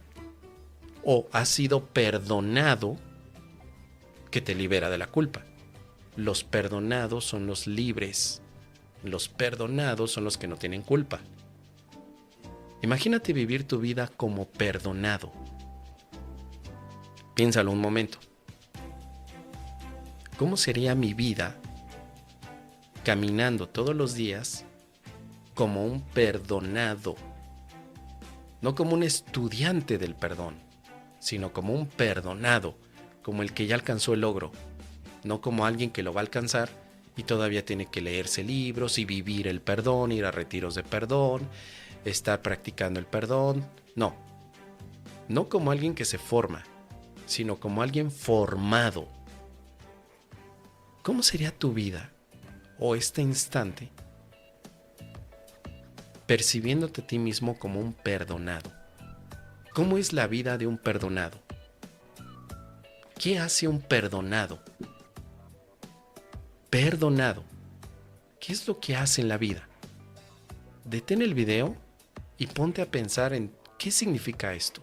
O has sido perdonado, que te libera de la culpa. Los perdonados son los libres. Los perdonados son los que no tienen culpa. Imagínate vivir tu vida como perdonado. Piénsalo un momento. ¿Cómo sería mi vida caminando todos los días como un perdonado? No como un estudiante del perdón, sino como un perdonado, como el que ya alcanzó el logro, no como alguien que lo va a alcanzar y todavía tiene que leerse libros y vivir el perdón, ir a retiros de perdón, estar practicando el perdón. No, no como alguien que se forma, sino como alguien formado. ¿Cómo sería tu vida o este instante percibiéndote a ti mismo como un perdonado? ¿Cómo es la vida de un perdonado? ¿Qué hace un perdonado? Perdonado. ¿Qué es lo que hace en la vida? Detén el video y ponte a pensar en qué significa esto.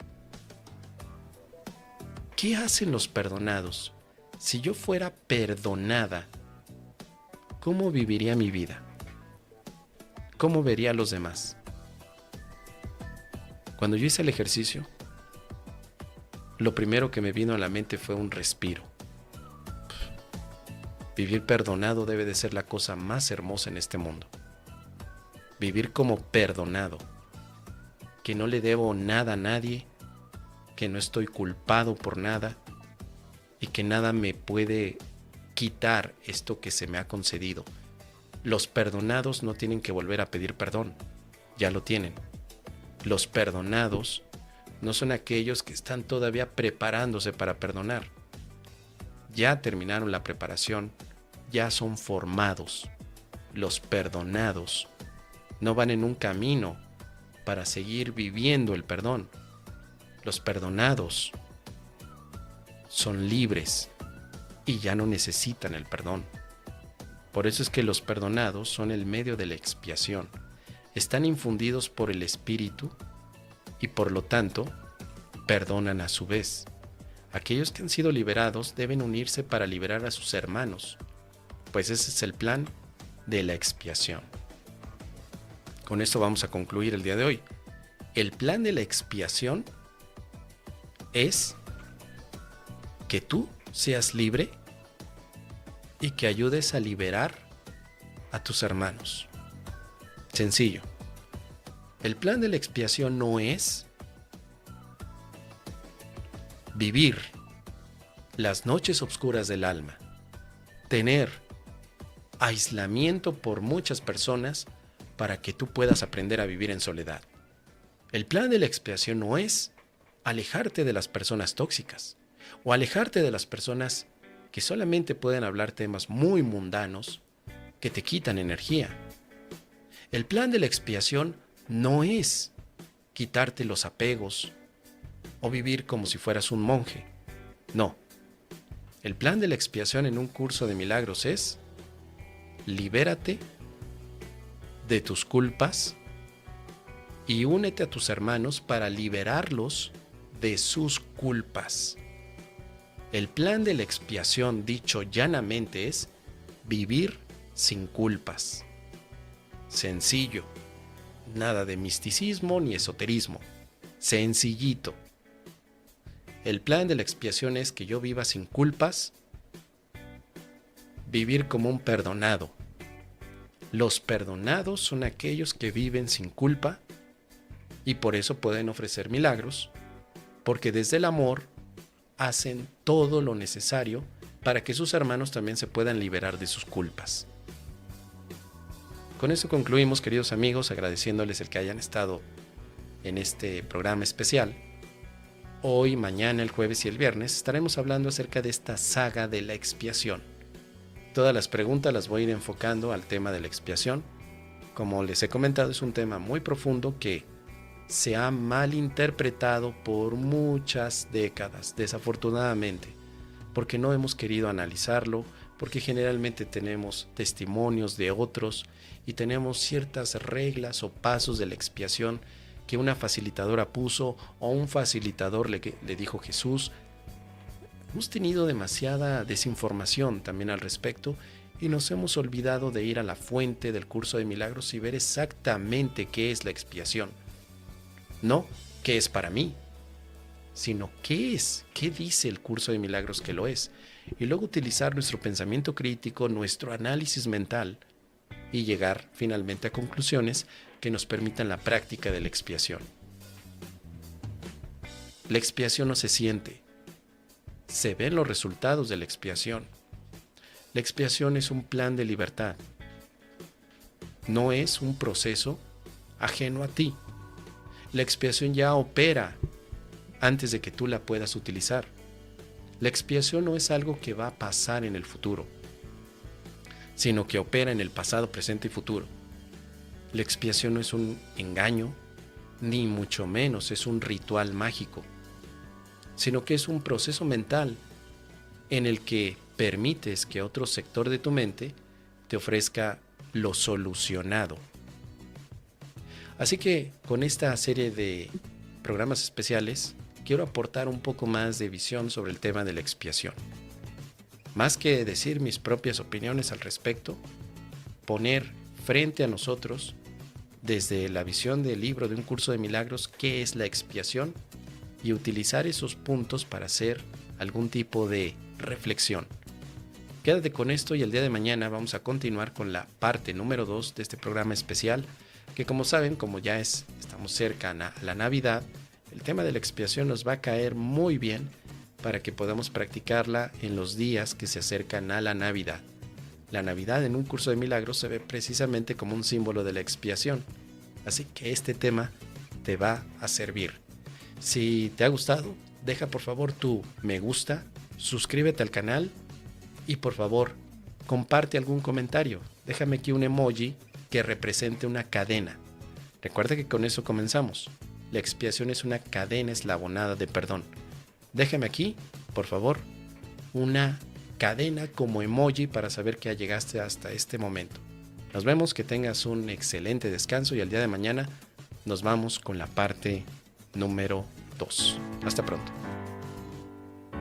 ¿Qué hacen los perdonados? Si yo fuera perdonada, ¿cómo viviría mi vida? ¿Cómo vería a los demás? Cuando yo hice el ejercicio, lo primero que me vino a la mente fue un respiro. Vivir perdonado debe de ser la cosa más hermosa en este mundo. Vivir como perdonado, que no le debo nada a nadie, que no estoy culpado por nada y que nada me puede quitar esto que se me ha concedido. Los perdonados no tienen que volver a pedir perdón, ya lo tienen. Los perdonados no son aquellos que están todavía preparándose para perdonar. Ya terminaron la preparación, ya son formados. Los perdonados no van en un camino para seguir viviendo el perdón. Los perdonados son libres y ya no necesitan el perdón. Por eso es que los perdonados son el medio de la expiación. Están infundidos por el Espíritu y por lo tanto perdonan a su vez. Aquellos que han sido liberados deben unirse para liberar a sus hermanos, pues ese es el plan de la expiación. Con esto vamos a concluir el día de hoy. El plan de la expiación es que tú seas libre y que ayudes a liberar a tus hermanos. Sencillo. El plan de la expiación no es vivir las noches oscuras del alma, tener aislamiento por muchas personas para que tú puedas aprender a vivir en soledad. El plan de la expiación no es alejarte de las personas tóxicas o alejarte de las personas que solamente pueden hablar temas muy mundanos que te quitan energía. El plan de la expiación no es quitarte los apegos o vivir como si fueras un monje. No. El plan de la expiación en un curso de milagros es: libérate de tus culpas y únete a tus hermanos para liberarlos de sus culpas. El plan de la expiación, dicho llanamente, es vivir sin culpas. Sencillo. Nada de misticismo ni esoterismo. Sencillito. El plan de la expiación es que yo viva sin culpas, vivir como un perdonado. Los perdonados son aquellos que viven sin culpa y por eso pueden ofrecer milagros, porque desde el amor hacen todo lo necesario para que sus hermanos también se puedan liberar de sus culpas. Con eso concluimos, queridos amigos, agradeciéndoles el que hayan estado en este programa especial. Hoy, mañana, el jueves y el viernes estaremos hablando acerca de esta saga de la expiación. Todas las preguntas las voy a ir enfocando al tema de la expiación. Como les he comentado, es un tema muy profundo que se ha malinterpretado por muchas décadas, desafortunadamente, porque no hemos querido analizarlo, porque generalmente tenemos testimonios de otros y tenemos ciertas reglas o pasos de la expiación que una facilitadora puso o un facilitador le dijo Jesús. Hemos tenido demasiada desinformación también al respecto y nos hemos olvidado de ir a la fuente del curso de milagros y ver exactamente qué es la expiación. No qué es para mí, sino qué es, qué dice el curso de milagros que lo es. Y luego utilizar nuestro pensamiento crítico, nuestro análisis mental y llegar finalmente a conclusiones que nos permitan la práctica de la expiación. La expiación no se siente, se ven los resultados de la expiación. La expiación es un plan de libertad, no es un proceso ajeno a ti. La expiación ya opera antes de que tú la puedas utilizar. La expiación no es algo que va a pasar en el futuro, sino que opera en el pasado, presente y futuro. La expiación no es un engaño, ni mucho menos es un ritual mágico, sino que es un proceso mental en el que permites que otro sector de tu mente te ofrezca lo solucionado. Así que con esta serie de programas especiales quiero aportar un poco más de visión sobre el tema de la expiación. Más que decir mis propias opiniones al respecto, poner frente a nosotros, desde la visión del libro de un curso de milagros, qué es la expiación y utilizar esos puntos para hacer algún tipo de reflexión. Quédate con esto y el día de mañana vamos a continuar con la parte número 2 de este programa especial, que como saben, como ya estamos cerca a la Navidad, el tema de la expiación nos va a caer muy bien para que podamos practicarla en los días que se acercan a la Navidad. La Navidad en un curso de milagros se ve precisamente como un símbolo de la expiación, así que este tema te va a servir. Si te ha gustado, deja por favor tu me gusta, suscríbete al canal y por favor comparte algún comentario. Déjame aquí un emoji que represente una cadena. Recuerda que con eso comenzamos. La expiación es una cadena eslabonada de perdón. Déjame aquí, por favor, una cadena como emoji para saber que ya llegaste hasta este momento. Nos vemos, que tengas un excelente descanso y el día de mañana nos vamos con la parte número 2. Hasta pronto.